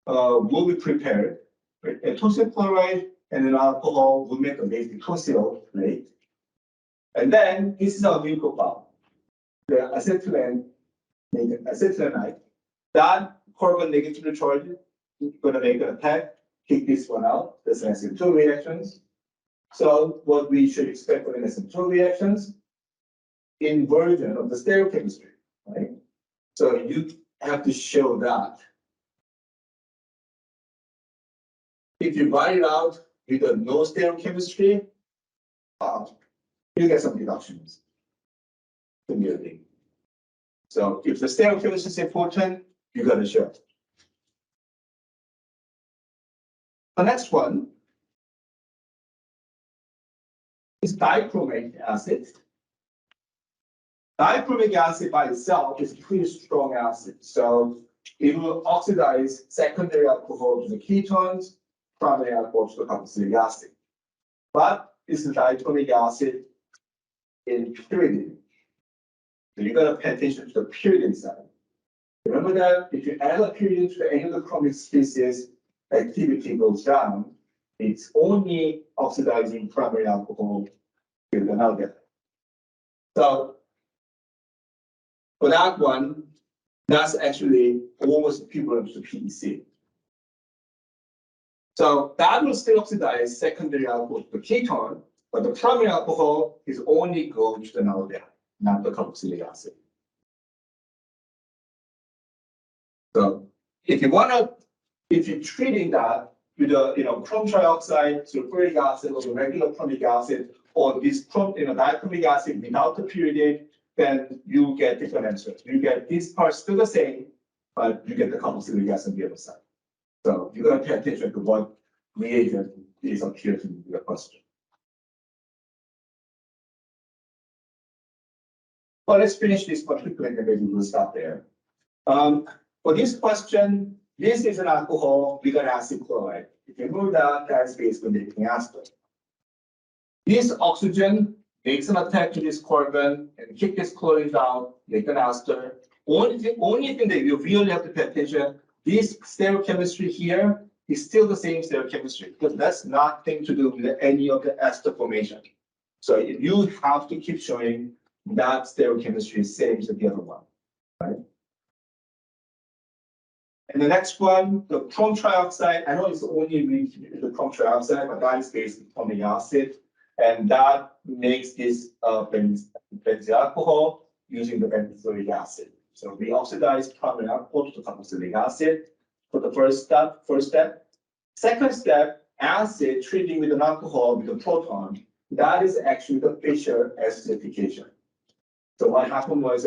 will be prepared. Right? And tosyl chloride and an alcohol will make a basic tosyl plate. And then this is our nucleophile. The acetylene, acetylenide, that carbon negatively charged, you're going to make an attack, kick this one out. That's an SN2 reactions. So what we should expect for an SN2 reactions, inversion of the stereochemistry, right? So you have to show that. If you write it out with a no stereochemistry, you get some deductions immediately. So if the stereochemistry is important, you got to show it. The next one is dichromic acid. Dichromic acid by itself is a pretty strong acid. So it will oxidize secondary alcohol to the ketones, primary alcohol to the carboxylic acid. But this is dichromic acid in pyridine. So you got to pay attention to the pyridine side. Remember that if you add a pyridine to any of the chromic species, activity goes down. It's only oxidizing primary alcohol with an aldehyde. So for that one, that's actually almost equivalent to PEC. So that will still oxidize secondary alcohol to the ketone, but the primary alcohol is only going to the aldehyde, not the carboxylic acid. So if you're treating that with a chrome trioxide, sulfuric acid, or the regular chromic acid, or this dichromic acid without the pyridine, then you get different answers. You get these parts still the same, but you get the carboxylic acid on the other side. So you got to pay attention to what reagent is appearing in your question. Well, let's finish this particular and maybe we'll stop there. For this question, this is an alcohol with an acid chloride. If you move that, that's basically making acid. This oxygen makes an attack to this carbon and kick this chlorine out, make an ester. Only thing that you really have to pay attention, this stereochemistry here is still the same stereochemistry because that's nothing to do with any of the ester formation. So you have to keep showing that stereochemistry is same as the other one, right? And the next one, the chrome trioxide. I know it's only the chrome trioxide, but that is based on the acid. And that makes this benzyl alcohol using the benzoic acid. So we oxidize primary alcohol to the carboxylic acid for the first step. Second step, acid treating with an alcohol with a proton. That is actually the Fischer acidification. So what happened was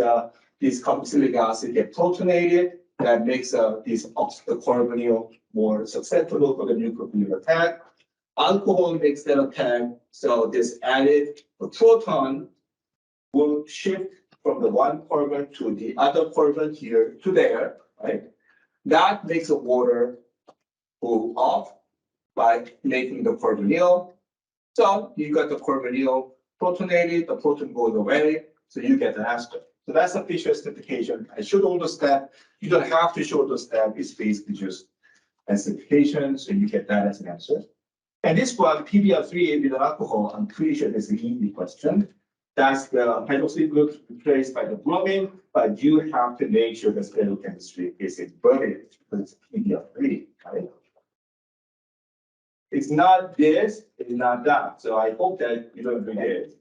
this carboxylic acid get protonated. That makes the carbonyl more susceptible for the nucleophilic attack. Alcohol makes that attack, so this added the proton will shift from the one carbon to the other carbon here to there, right? That makes the water go off by making the carbonyl. So you got the carbonyl protonated, the proton goes away, so you get the ester. So that's a Fischer acidification. I showed all the steps. You don't have to show the step. It's basically just acidification, so you get that as an answer. And this one, PBr3 with an alcohol, I'm pretty sure this is an easy question. That's the hydroxyl group replaced by the bromine, but you have to make sure the stereochemistry is inverted because it's PBr3, right? It's not this, it's not that. So I hope that you don't do this.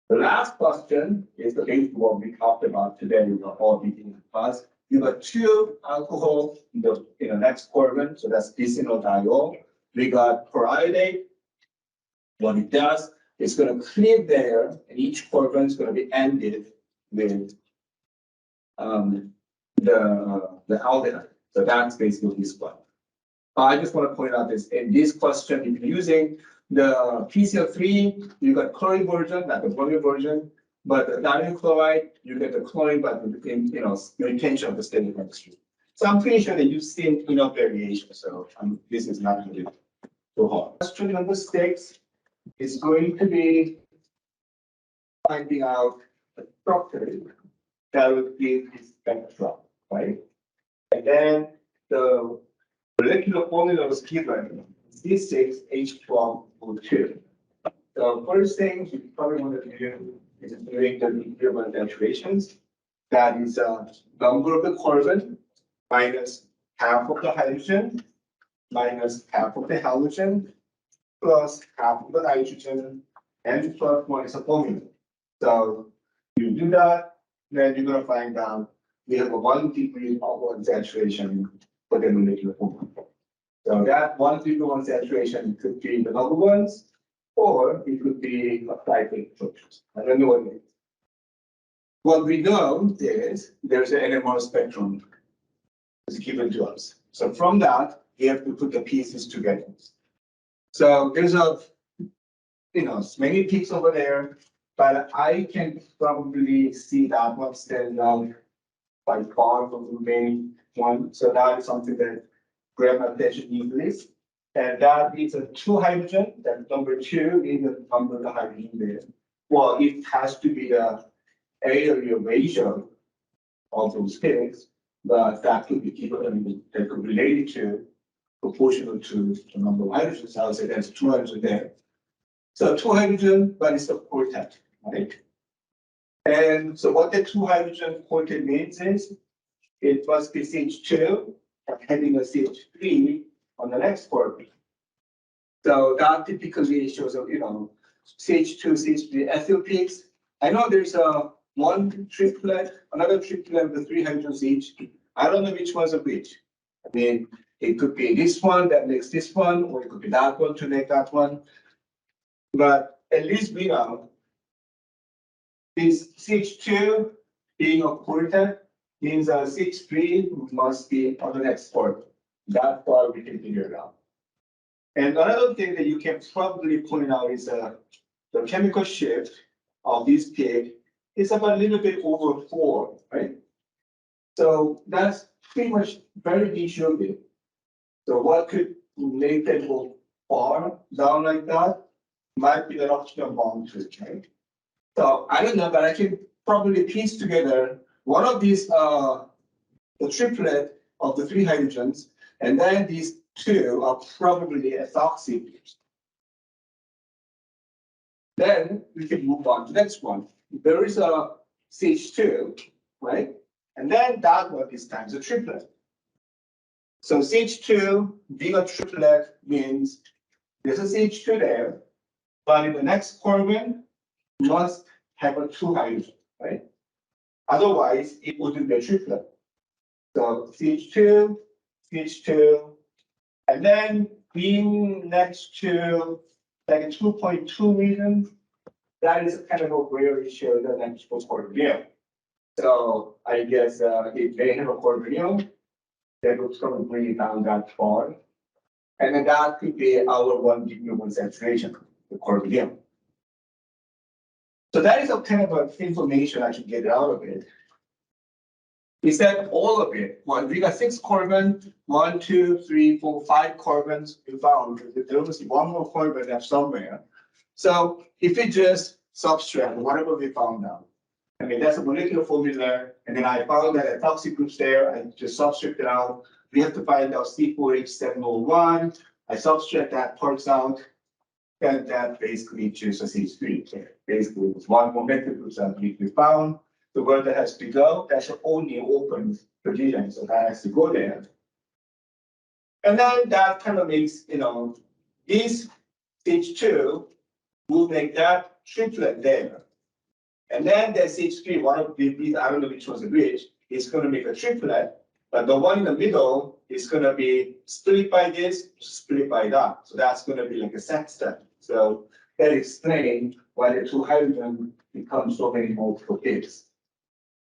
The last question is the basic one we talked about today in the whole beginning class. You got two alcohol in the next carbon, so that's bisphenols. We got periodate, What it does, it's going to cleave there, and each carbon is going to be ended with the aldehyde. So that's basically this one. I just want to point out this in this question, if you're using the PCl3, you got chlorine version, not the bromine version, but the natrium chloride, you get the chlorine, but in retention of the steady chemistry. So I'm pretty sure that you've seen enough variation. So this is not going to be too hard. Question number 6 is going to be finding out the structure that would give this spectrum, right? And then the molecular formula was given C6H12O2. The first thing you probably want to do is doing the nuclear saturations. That is number of the carbon minus half of the hydrogen minus half of the halogen plus half of the nitrogen and plus 1 is a formula. So you do that, then you're going to find out we have a 1 degree of 1 saturation for the molecular formula. So that 1 degree 1 saturation could be the number ones, or it could be a cyclic approaches. I don't know what it is. What we know is there's an NMR spectrum is given to us. So from that, we have to put the pieces together. So there's many peaks over there, but I can probably see that one stand out by far from the main one. So that is something that grab my attention easily. And that is a 2 hydrogen. That number 2 is the number of the hydrogen there. Well, it has to be the area ratio of those peaks, but that could be given, that could be related to proportional to the number of hydrogens. So I would say there's 2 hydrogen there. So 2 hydrogen, but it's a quartet, right? And so what the 2 hydrogen quartet means is it must be CH2 having a CH3 on the next carbon. So that typically shows up, CH2, CH3 ethyl peaks. I know there's one triplet, another triplet with 3 hydrogens each. I don't know which one's of which. I mean, it could be this one that makes this one, or it could be that one to make that one. But at least we know this CH2 being a quartet means CH3 must be on the next carbon. That's why we can figure it out. And another thing that you can probably point out is the chemical shift of this peak is about a little bit over 4, right? So that's pretty much very distributed. So what could make that go far down like that might be the oxygen bond switch, right? So I don't know, but I can probably piece together one of these, the triplet of the 3 hydrogens, and then these 2 are probably ethoxy groups. Then we can move on to the next one. There is a CH2, right? And then that one is times a triplet. So CH2 being a triplet means there's a CH2 there, but in the next carbon must have a 2 hydrogen, right? Otherwise, it wouldn't be a triplet. So CH2, CH2, and then being next to like a 2.2 region, that is kind of a rare issue that I'm supposed to carbonyl. So I guess if they have a carbonyl, they will probably down that far. And then that could be our 1 degree 1 saturation, the carbonyl. So that is a kind of information I should get out of it. Is that all of it? Well, we got 6 carbon, 1, 2, 3, 4, 5 carbons we found. There was 1 more carbon left somewhere. So if we just subtract whatever we found out, I mean, that's a molecular formula, and then I found that ethoxy groups there, I just subtract it out. We have to find out C4H701. I subtract that parts out, and that basically chooses a CH3. Basically, it's 1 more molecular group that we found. The word that has to go, that's only open position, so that has to go there. And then that kind of makes, this CH2 will make that triplet there. And then the CH3, one of these, I don't know which one's which, is going to make a triplet, but the one in the middle is going to be split by this, split by that. So that's going to be like a sextet. So that explains why the two hydrogen become so many multiple gigs.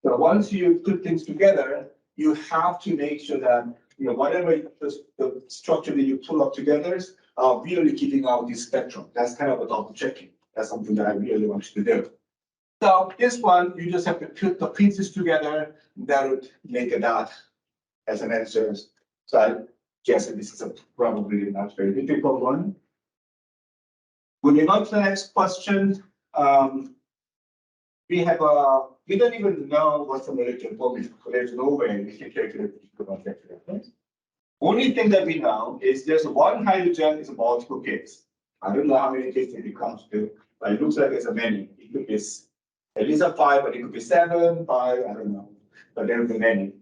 So once you put things together, you have to make sure that whatever the structure that you pull up together are really giving out this spectrum. That's kind of a double checking. That's something that I really want you to do. So this one, you just have to put the pieces together. That would make a dot as an answer. So I guess this is probably not very difficult one. Moving on to the next question. We don't even know what's the molecular formula, so there's no way we can calculate the molecular formula. Only thing that we know is there's one hydrogen is multiple gigs. I don't know how many gigs it comes to, but it looks like it's a many. It could be at least a 5, but it could be 7, 5, I don't know. But there's a many.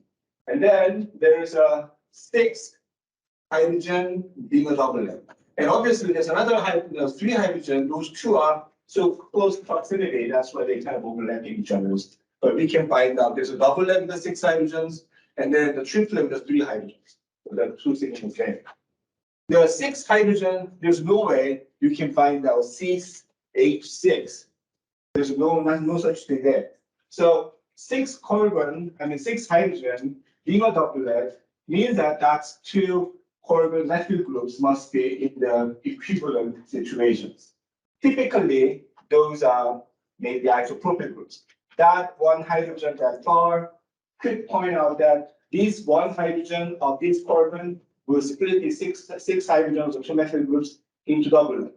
And then there's a 6 hydrogen being a doublet. And obviously there's another hydrogen, there's 3 hydrogen, those two are so close proximity, that's why they kind of overlap each other. But we can find out there's a doublet with the 6 hydrogens, and then the triplet with the 3 hydrogens. So there are 2 signals there. There are 6 hydrogen, there's no way you can find out CH6. There's no such thing there. So 6 hydrogen being a doublet means that that's 2 carbon methyl groups must be in the equivalent situations. Typically, those are maybe isopropyl groups. That one hydrogen that far could point out that this one hydrogen of this carbon will split the six hydrogens of 2 methyl groups into doublet.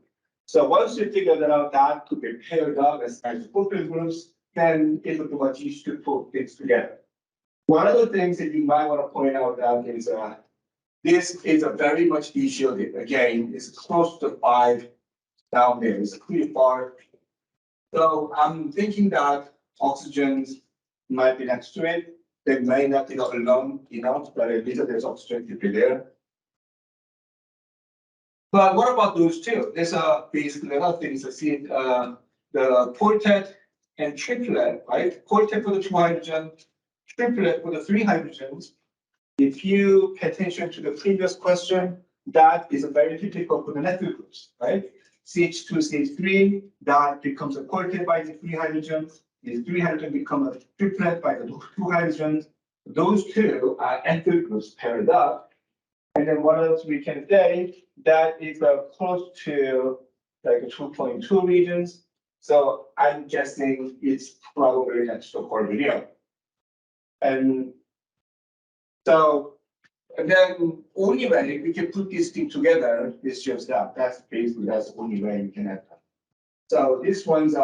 So once you figure that out, that could be paired up as isopropyl groups, then it would be much easier to put things together. One of the things that you might want to point out that is this is a very much de-shielded. Again, it's close to 5 down there. It's pretty far. So I'm thinking that oxygens might be next to it. They may not be alone enough, but at least there's oxygen to be there. But what about those two? There's basically another thing to see the quartet and triplet, right? Quartet for the 2 hydrogen, triplet for the 3 hydrogens. If you pay attention to the previous question, that is a very typical for the methyl groups, right? CH2, CH3, that becomes a quartet by the 3 hydrogens. The 3 hydrogen become a triplet by the 2 hydrogens. Those two are ethyl groups paired up. And then what else we can say? That is close to like 2.2 regions. So I'm guessing it's probably next to carbonyl. And so, and then only way we can put this thing together is just that. That's basically that's the only way we can have that. So this one's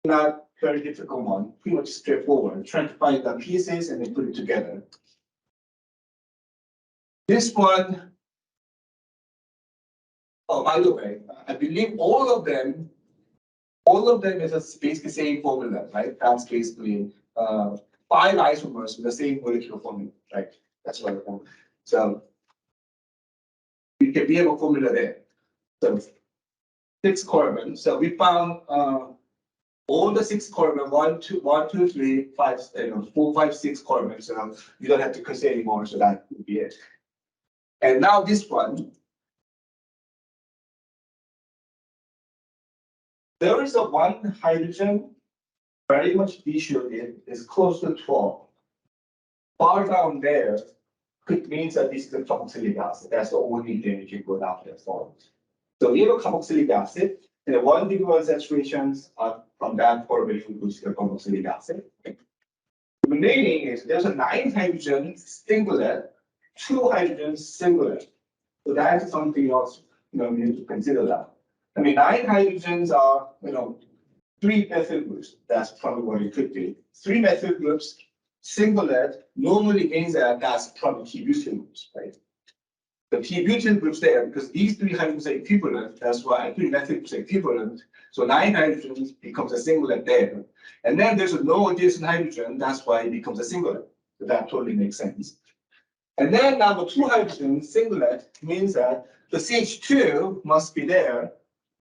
not very difficult one, pretty much straightforward. Trying to find the pieces and then put it together. This one, oh, by the way, I believe all of them is basically the same formula, right? That's basically 5 isomers with the same molecular formula, right? That's what I want. So we have a formula there. So 6 carbon. So we found all the 6 carbon, 1, 2, 3, 5, 4, 5, 6 carbon. So you don't have to consider anymore. So that would be it. And now this one. There is a 1 hydrogen, very much de-shielded, is close to 12. Far down there, it means that this is a carboxylic acid. That's the only thing we can go down there for. So we have a carboxylic acid, and the 1 degree saturations are from that formation goes to the carboxylic acid. The remaining is there's a 9 hydrogen singlet, 2 hydrogens singlet. So that is something else we need to consider that. I mean, 9 hydrogens are 3 methyl groups. That's probably what it could be. 3 methyl groups, singlet normally means that that's probably T-butyl groups, right? The T-butyl groups there, because these 3 hydrogens are equivalent, that's why 3 methyl groups are equivalent. So 9 hydrogens becomes a singlet there. And then there's no adjacent hydrogen, that's why it becomes a singlet. So that totally makes sense. And then now the 2 hydrogen singlet means that the CH2 must be there,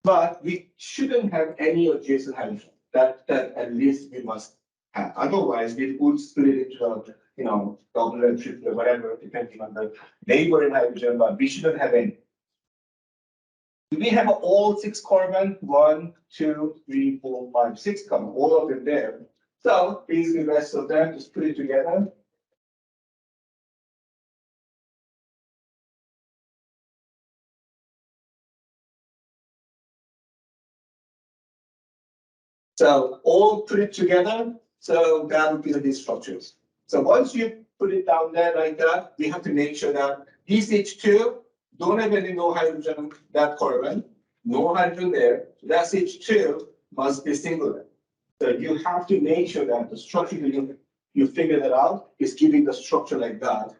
but we shouldn't have any adjacent hydrogen. That at least we must have. Otherwise, we would split it into doublet, triplet, whatever, depending on the neighboring hydrogen, but we shouldn't have any. We have all 6 carbon, 1, 2, 3, 4, 5, 6 carbon, all of them there. So basically the rest of them, just put it together. So all put it together. So that would be the structures. So once you put it down there like that, we have to make sure that these H2 don't have any no hydrogen, that carbon, no hydrogen there. So that H2 must be singular. So you have to make sure that the structure you figure that out is giving the structure like that.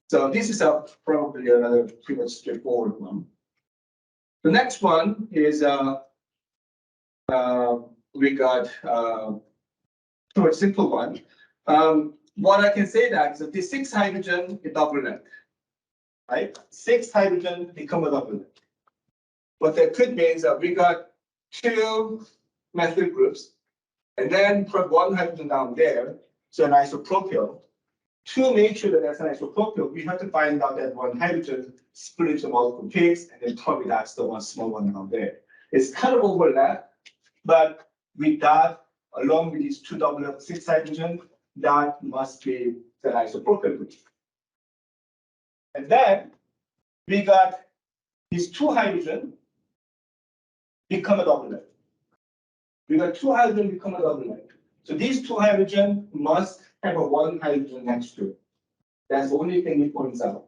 So this is probably another pretty much straightforward one. The next one is we got to a simple one. What I can say that is that the 6 hydrogen is double length, right? 6 hydrogen become a double length. What that could mean is that we got 2 methyl groups, and then put 1 hydrogen down there, so an isopropyl. To make sure that that's an isopropyl, we have to find out that 1 hydrogen split into multiple peaks, and then probably that's the one small one down there. It's kind of overlap, but with that, along with these 2 double 6 hydrogen, that must be the isopropyl group. And then we got these 2 hydrogen become a double length. We got 2 hydrogen become a double length. So these 2 hydrogen must have a 1 hydrogen next to it. That's the only thing it points out.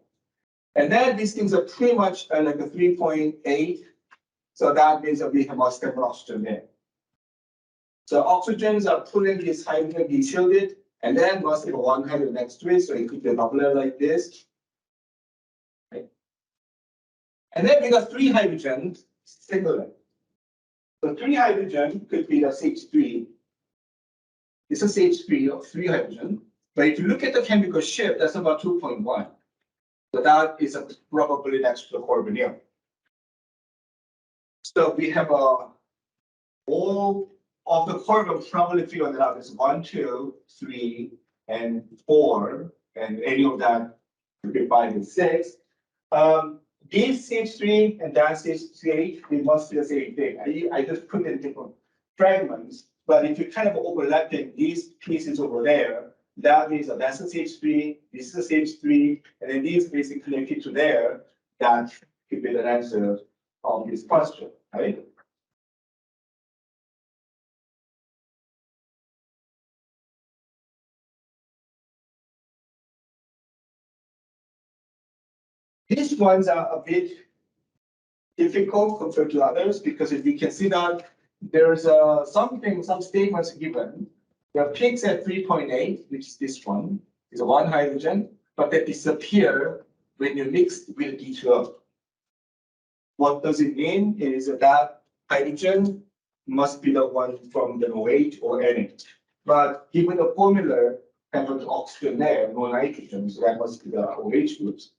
And then these things are pretty much like a 3.8. So that means that we have must have oxygen there. So oxygens are pulling this hydrogen, be shielded, and then must have a 1 hydrogen next to it. So it could be a doubler like this. Right? And then we got 3 hydrogens singular. So 3 hydrogen could be the CH3. It's a CH3 of 3 hydrogen. But if you look at the chemical shift, that's about 2.1. So that is probably next to the carbonyl. So we have all of the carbon probably figured out is 1, 2, 3, and 4, and any of that could be 5 and 6. These CH3 and that CH3, they must be the same thing. I just put in different fragments, but if you're kind of overlapping these pieces over there, that means that that's a CH3, this is a CH3, and then these basically connected to there, that could be the answer of this question, right? These ones are a bit difficult compared to others because if you can see that there's some statements given. There are peaks at 3.8, which is this one, is a 1 hydrogen, but they disappear when you mix with D2O. What does it mean is that hydrogen must be the one from the OH or NH. But given the formula, have an oxygen there, no nitrogen, so that must be the OH groups.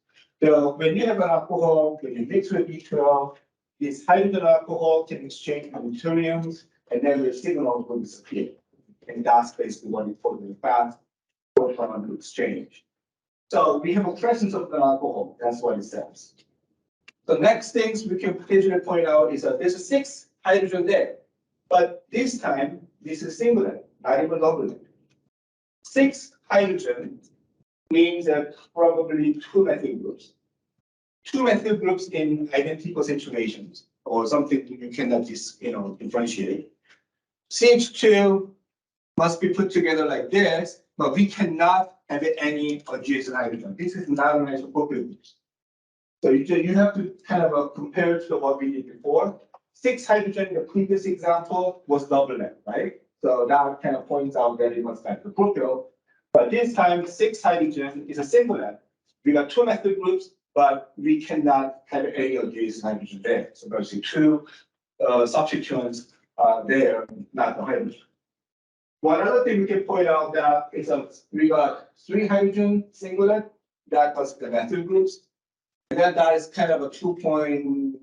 So when you have an alcohol, when you mix with B12, this hydrogen alcohol can exchange deuteriums, and then the signal will disappear. And that's basically what we call the fast proton exchange. So we have a presence of an alcohol, that's what it says. The next things we can potentially point out is that there's a 6 hydrogen there, but this time this is singular, not even double. 6 hydrogen means that probably 2 methyl groups. 2 methyl groups in identical situations, or something you cannot differentiate. CH2 must be put together like this, but we cannot have any adjacent hydrogen. This is not an isopropyl. So you have to kind of compare to what we did before. 6 hydrogen in the previous example was double length, right? So that kind of points out that it must be isopropyl. But this time, 6 hydrogen is a single length. We got 2 methyl groups, but we cannot have any adjacent hydrogen there. So basically 2 substituents are there, not the hydrogen. One other thing we can point out that is we got 3 hydrogen singlet, that was the methyl groups. And then that is kind of a 2.1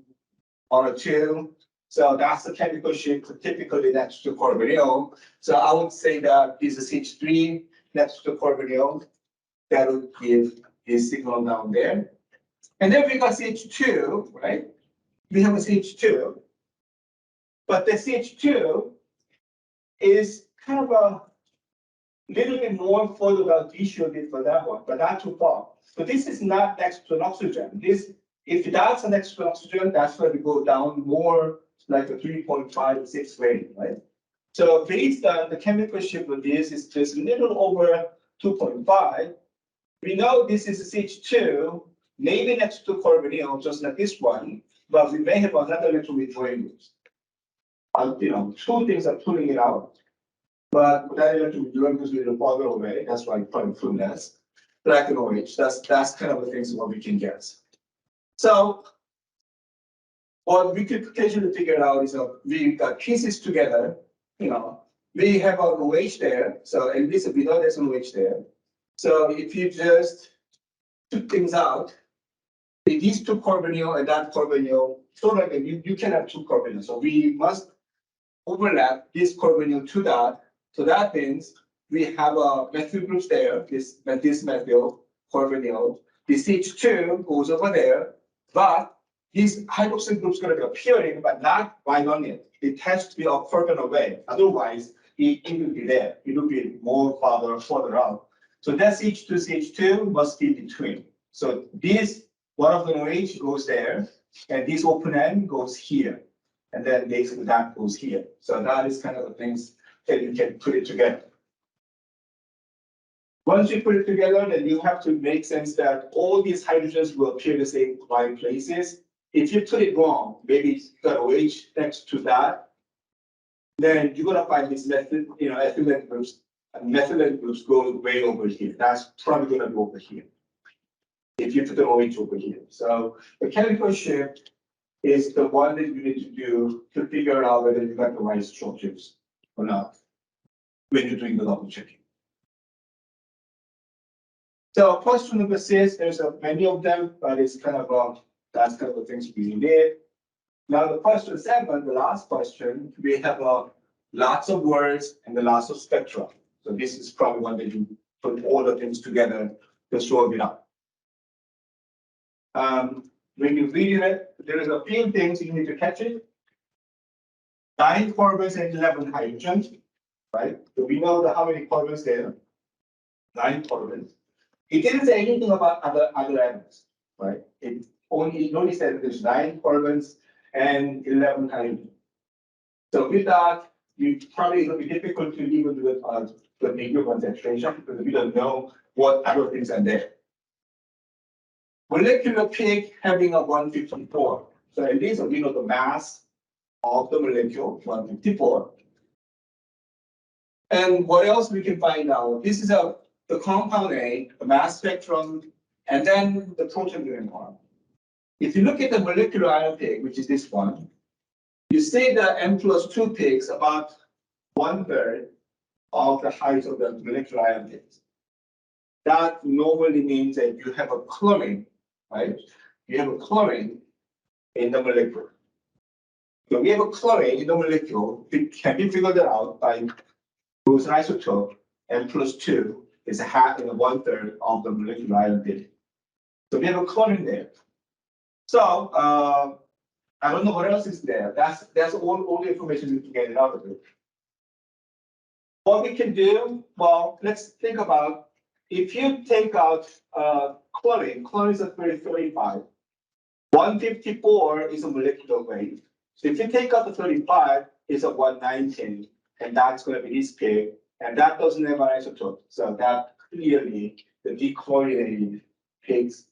or 2. So that's the chemical shift typically next to carbonyl. So I would say that this is H3 next to carbonyl. That would give a signal down there. And then we got CH2, right? we have a CH2, but the CH2 is kind of a little bit more further down tissue for that one, but not too far. So this is not next to an oxygen. This, if that's next to an oxygen, that's where we go down more like a 3.5, 6 range, right? So based on the chemical shape of this is just a little over 2.5. We know this is a CH2, maybe next to carbonyl, just like this one, but we may have another electron withdrawing groups. Two things are pulling it out. But that electron withdrawing groups will farther away. That's why probably fullness. Black and orange. That's kind of the things what we can guess. So what we could potentially figure out is we got pieces together. We have an OH there. So at least we know there's an OH there. So if you just took things out, these two carbonyl and that carbonyl, so like you can have two carbonyls. So we must overlap this carbonyl to that. So that means we have a methyl groups there, this methyl carbonyl. This CH2 goes over there, but this hydroxyl group is going to be appearing, but not right on it. It has to be a carbon away. Otherwise, it will be there. It will be more further out. So that CH2 must be between. So this, one of the OH goes there, and this open end goes here. And then basically that goes here. So that is kind of the things that you can put it together. Once you put it together, then you have to make sense that all these hydrogens will appear the same right places. If you put it wrong, maybe it's got OH next to that, then you're gonna find these ethylene groups, and methylene groups go way over here. That's probably gonna go over here. If you put the OH over here. So the chemical shift is the one that you need to do to figure out whether you got the right structures or not when you're doing the double checking. So question number 6, there's many of them, but it's kind of that's kind of the things we did. Now the question 7, the last question, we have lots of words and the lots of spectra. So this is probably one that you put all the things together to solve it up. When you read it, there is a few things you need to catch it. 9 carbons and 11 hydrogens, right? So we know how many carbons there. 9 carbons. It didn't say anything about other atoms, right? It only said there's 9 carbons and 11 hydrogens. So with that, it will be difficult to even do it on the nuclear concentration because we don't know what other things are there. Molecular peak having a 154. So at least we know the mass of the molecule, 154. And what else we can find out? This is the compound A, the mass spectrum, and then the proton one. If you look at the molecular ion peak, which is this one, you see the M+2 peaks about 1/3 of the height of the molecular ion peaks. That normally means that you have a chlorine, right? You have a chlorine in the molecule. So we have a chlorine in the molecule. It can be figured out by Bose isotope M+2 is 1/3 of the molecular ion peak. So we have a chlorine there. So I don't know what else is there. That's all the information we can get out of it. What we can do, well, let's think about if you take out chlorine is a 35. 154 is a molecular weight. So if you take out the 35, it's a 119, and that's going to be this peak, and that doesn't have an isotope. So that clearly the dechlorinated peaks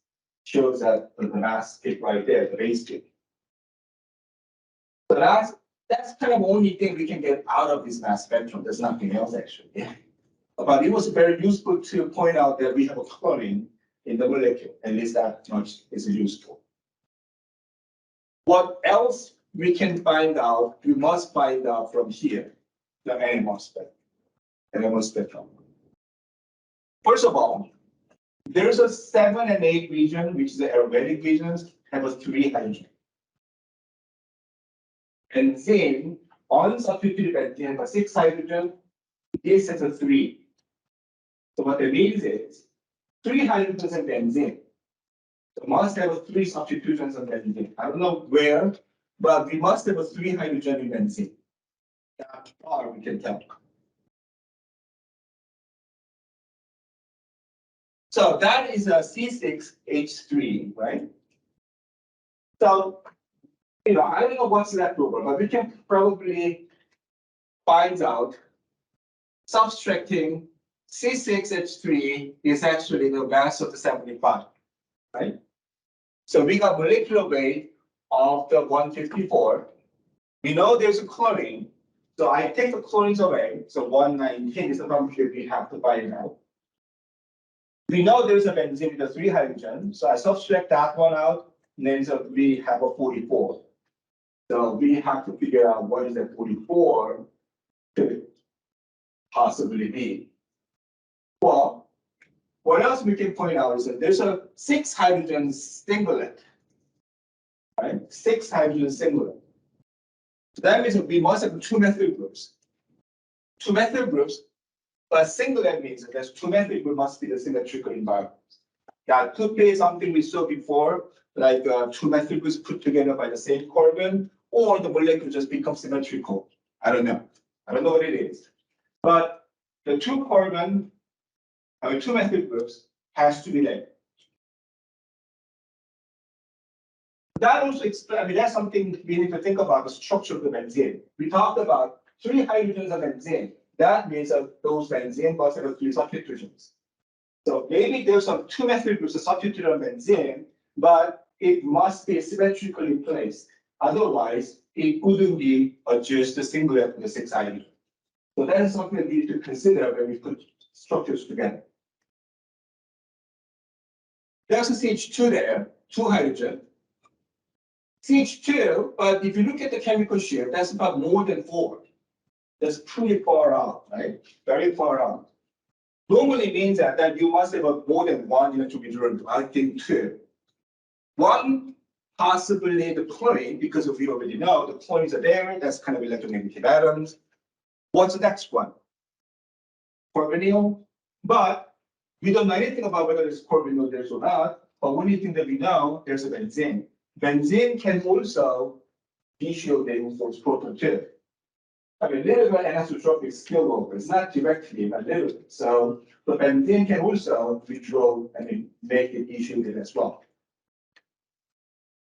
shows that the mass peak right there, the base peak. So that's kind of the only thing we can get out of this mass spectrum. There's nothing else actually. But it was very useful to point out that we have a chlorine in the molecule. At least that much is useful. What else we can find out? We must find out from here, the NMR spectrum. First of all, there's a 7 and 8 region, which is the aromatic regions, have a 3 hydrogen. And then unsubstituted benzene has a 6 hydrogen. This has a 3. So what that means is 3 hydrogens in benzene. So must have 3 substitutions of benzene. I don't know where, but we must have a 3 hydrogen in benzene. That far we can tell. So that is a C6H3, right? So, I don't know what's left over, but we can probably find out subtracting C6H3 is actually the mass of the 75, right? So we got molecular weight of the 154. We know there's a chlorine, so I take the chlorines away. So 119 is the number we have to find out. We know there's a benzene with a 3 hydrogen, so I subtract that one out, and then we have a 44. So we have to figure out what is that 44 could possibly be. Well, what else we can point out is that there's a 6 hydrogen singlet, right? 6 hydrogen singlet. So that means we must have 2 methyl groups. 2 methyl groups, but singlet means that there's 2 methyl groups must be the symmetrical environment. That could be something we saw before, like 2 methyl groups put together by the same carbon, or the molecule just becomes symmetrical. I don't know. I don't know what it is. But the 2 methyl groups has to be there. That also explains, that's something we need to think about, the structure of the benzene. We talked about 3 hydrogens of benzene. That means that those benzene must have 3 substitutions. So maybe there's some 2 methyl groups substituted on benzene, but it must be symmetrically placed. Otherwise, it wouldn't be just a singlet of the 6 hydrogen. So that is something that we need to consider when we put structures together. There's a CH2 there, 2 hydrogen. CH2, but if you look at the chemical shear, that's about more than 4. That's pretty far out, right? Very far out. Normally means that you must have more than 1 to be drawn. I think 2. 1, possibly the chlorine, because we already know the chlorines are there, that's kind of electronegative atoms. What's the next one? Carbonyl, but we don't know anything about whether it's carbonyl there or not, but only thing that we know, there's a benzene. Benzene can also be shielding for proton too. I mean, a little bit anisotropic spillover. It's not directly, but a little bit. So the benzene can also withdraw and make it shielded as well.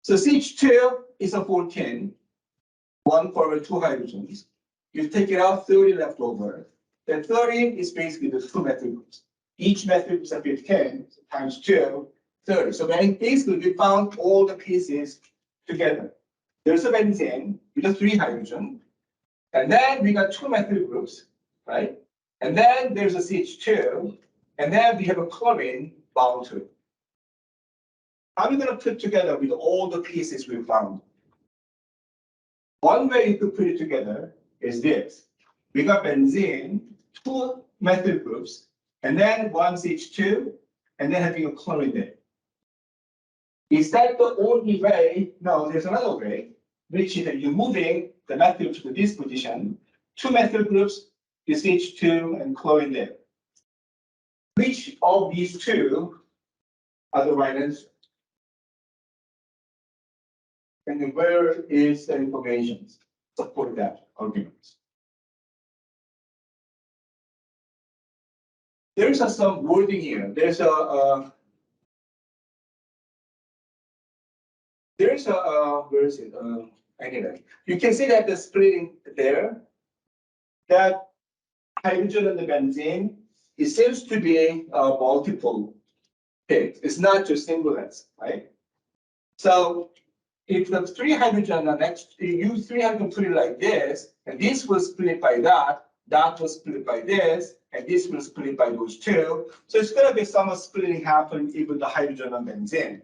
So CH2 is a 14, 1 carbon, 2 hydrogens. You take it out, 30 left over. Then 30 is basically the 2 methyl groups. Each methyl group is 10 times 2, 30. So basically, we found all the pieces together. There's a benzene with a 3 hydrogen. And then we got 2 methyl groups, right? And then there's a CH2. And then we have a chlorine bound to it. How are we going to put together with all the pieces we found? One way to put it together is this. We got benzene, 2 methyl groups, and then 1 CH2, and then having a chlorine there. Is that the only way? No, there's another way, which is that you're moving the methyl to this position, 2 methyl groups, the CH2, and chlorine there. Which of these 2 are the right answer? And where is the information support that argument? There's some wording here. There's a where is it? Anyway, you can see that the splitting there, that hydrogen and the benzene, it seems to be multiple things. It's not just singlets, right? So if the 3 hydrogen are next, you use 3 hydrogen, put it like this, and this was split by that was split by this, and this was split by those 2. So it's going to be some splitting happening even the hydrogen and benzene.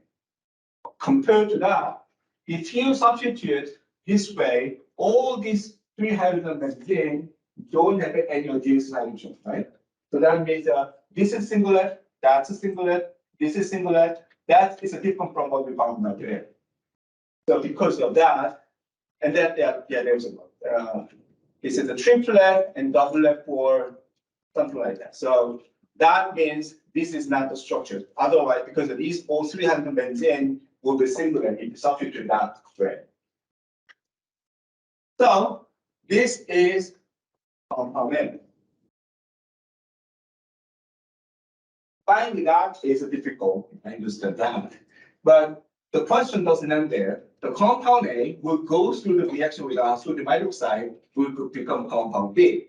Compared to that, if you substitute this way, all these 3 hydrogen benzene don't have any of these hydrogen, right? So that means this is singlet, that's a singlet, this is singlet, that is different from what we found out here. So because of that, and then there's a this is a triplet and doublet for something like that. So that means this is not the structure. Otherwise, because of these all 300 benzene will be singlet if you substitute that way. So this is compound N. Finding that is difficult, I understand that. But the question doesn't end there. The compound A will go through the reaction with our sodium hydroxide, will become compound B.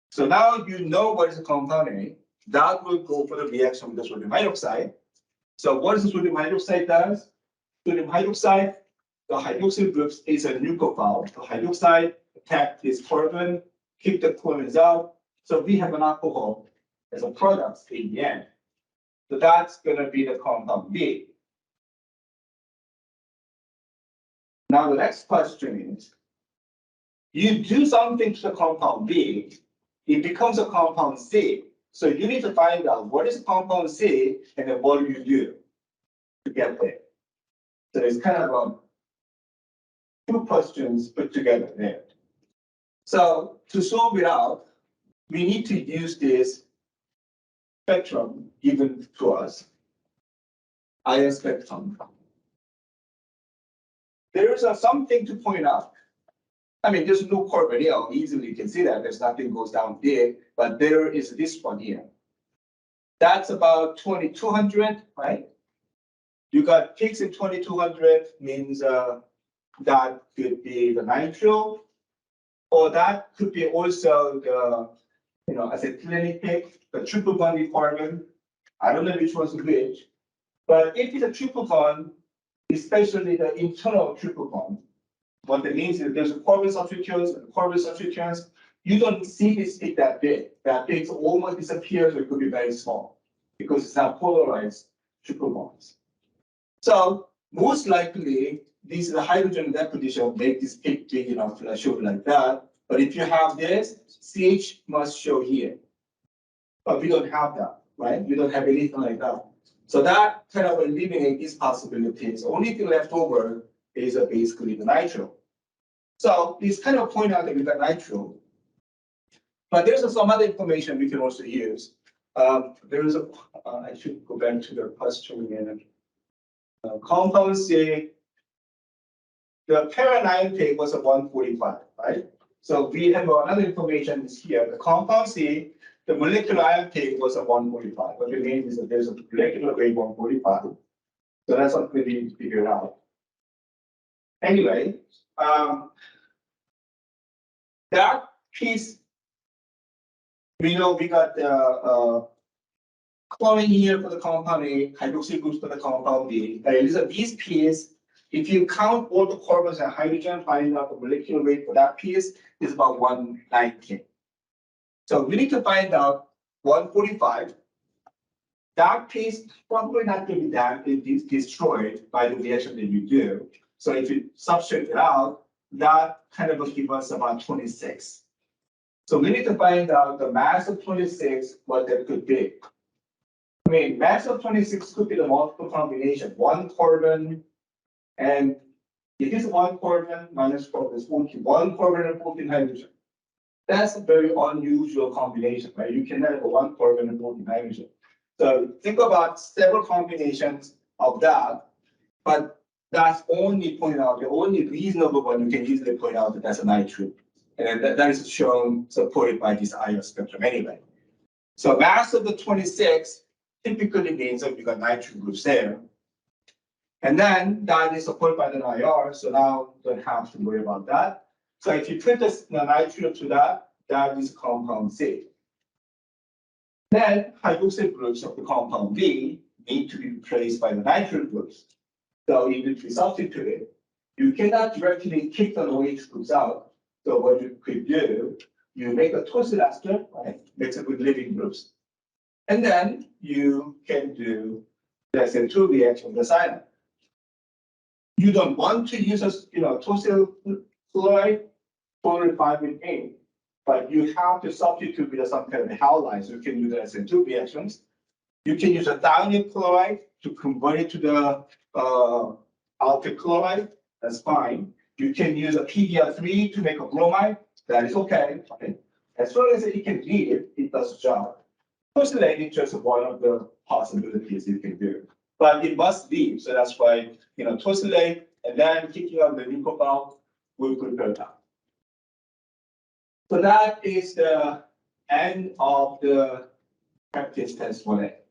So now you know what is a compound A. That will go for the reaction with the sodium hydroxide. So what is the sodium hydroxide does? Sodium hydroxide, the hydroxyl group is a nucleophile. The hydroxide attack this carbon, keep the chlorines out. So we have an alcohol as a product in the end. So that's going to be the compound B. Now the next question is, you do something to the compound B, it becomes a compound C. So you need to find out what is compound C and then what do you do to get there. So it's kind of two questions put together there. So to solve it out, we need to use this spectrum given to us, ion spectrum. There is something to point out. I mean, there's no carbon here. Easily you can see that there's nothing goes down there, but there is this one here. That's about 2200, right? You got peaks in 2200 means that could be the nitro, or that could be also the, acetylene peak, the triple bonded carbon. I don't know which one's which, but if it's a triple bond, especially the internal triple bond, what that means is there's a carbon substituents and carbon substituents. You don't see this peak that big. That peak almost disappears, or it could be very small because it's not polarized triple bonds. So most likely, this is the hydrogen deposition make this peak big enough to show like that. But if you have this, CH must show here. But we don't have that, right? We don't have anything like that. So that kind of eliminates these possibilities. The only thing left over is basically the nitro. So this kind of point out that we got nitro. But there's some other information we can also use. There is I should go back to the question again. Compound C, the parent ion peak was 145, right? So we have another information is here. The compound C, the molecular ion peak was 145. What it means is that there's a molecular weight 145. So that's what we need to figure out. Anyway, that piece, we know we got the chlorine here for the compound A, hydroxyl groups for the compound B. These pieces, if you count all the carbons and hydrogen, find out the molecular weight for that piece is about 119. So we need to find out 145. That piece probably not going to be destroyed by the reaction that you do. So if you subtract it out, that kind of will give us about 26. So we need to find out the mass of 26, what that could be. I mean, mass of 26 could be the multiple combination, one carbon, and it is one carbon minus 4 is 14, one carbon and 14 hydrogen. That's a very unusual combination, right? You cannot have one carbon and 14 hydrogen. So think about several combinations of that, but that's only point out, the only reasonable one you can easily point out that that's a nitrogen. And that is shown, supported by this ion spectrum anyway. So mass of the 26 typically means that we got nitrogen groups there. And then that is supported by the IR, so now don't have to worry about that. So if you put the nitrogen to that, that is compound C. Then hydroxyl groups of the compound B need to be replaced by the nitrogen groups. So you need to substitute it. You cannot directly kick the OH groups out. So what you could do, you make a total ester, right? Mix it with living groups. And then you can do the SN2 reaction with the cyanide. You don't want to use a tosyl chloride, totally fine with A, but you have to substitute with some kind of halide. So you can do the SN2 reactions. You can use a thionyl chloride to convert it to the alkyl chloride. That's fine. You can use a PBr3 to make a bromide. That is okay. Right? As long as it can leave, it does the job. Tosyl is just one of the possibilities you can do. But it must leave, so that's why tosyl and then kicking out the nucleophile will prepare that. So that is the end of the practice test for that.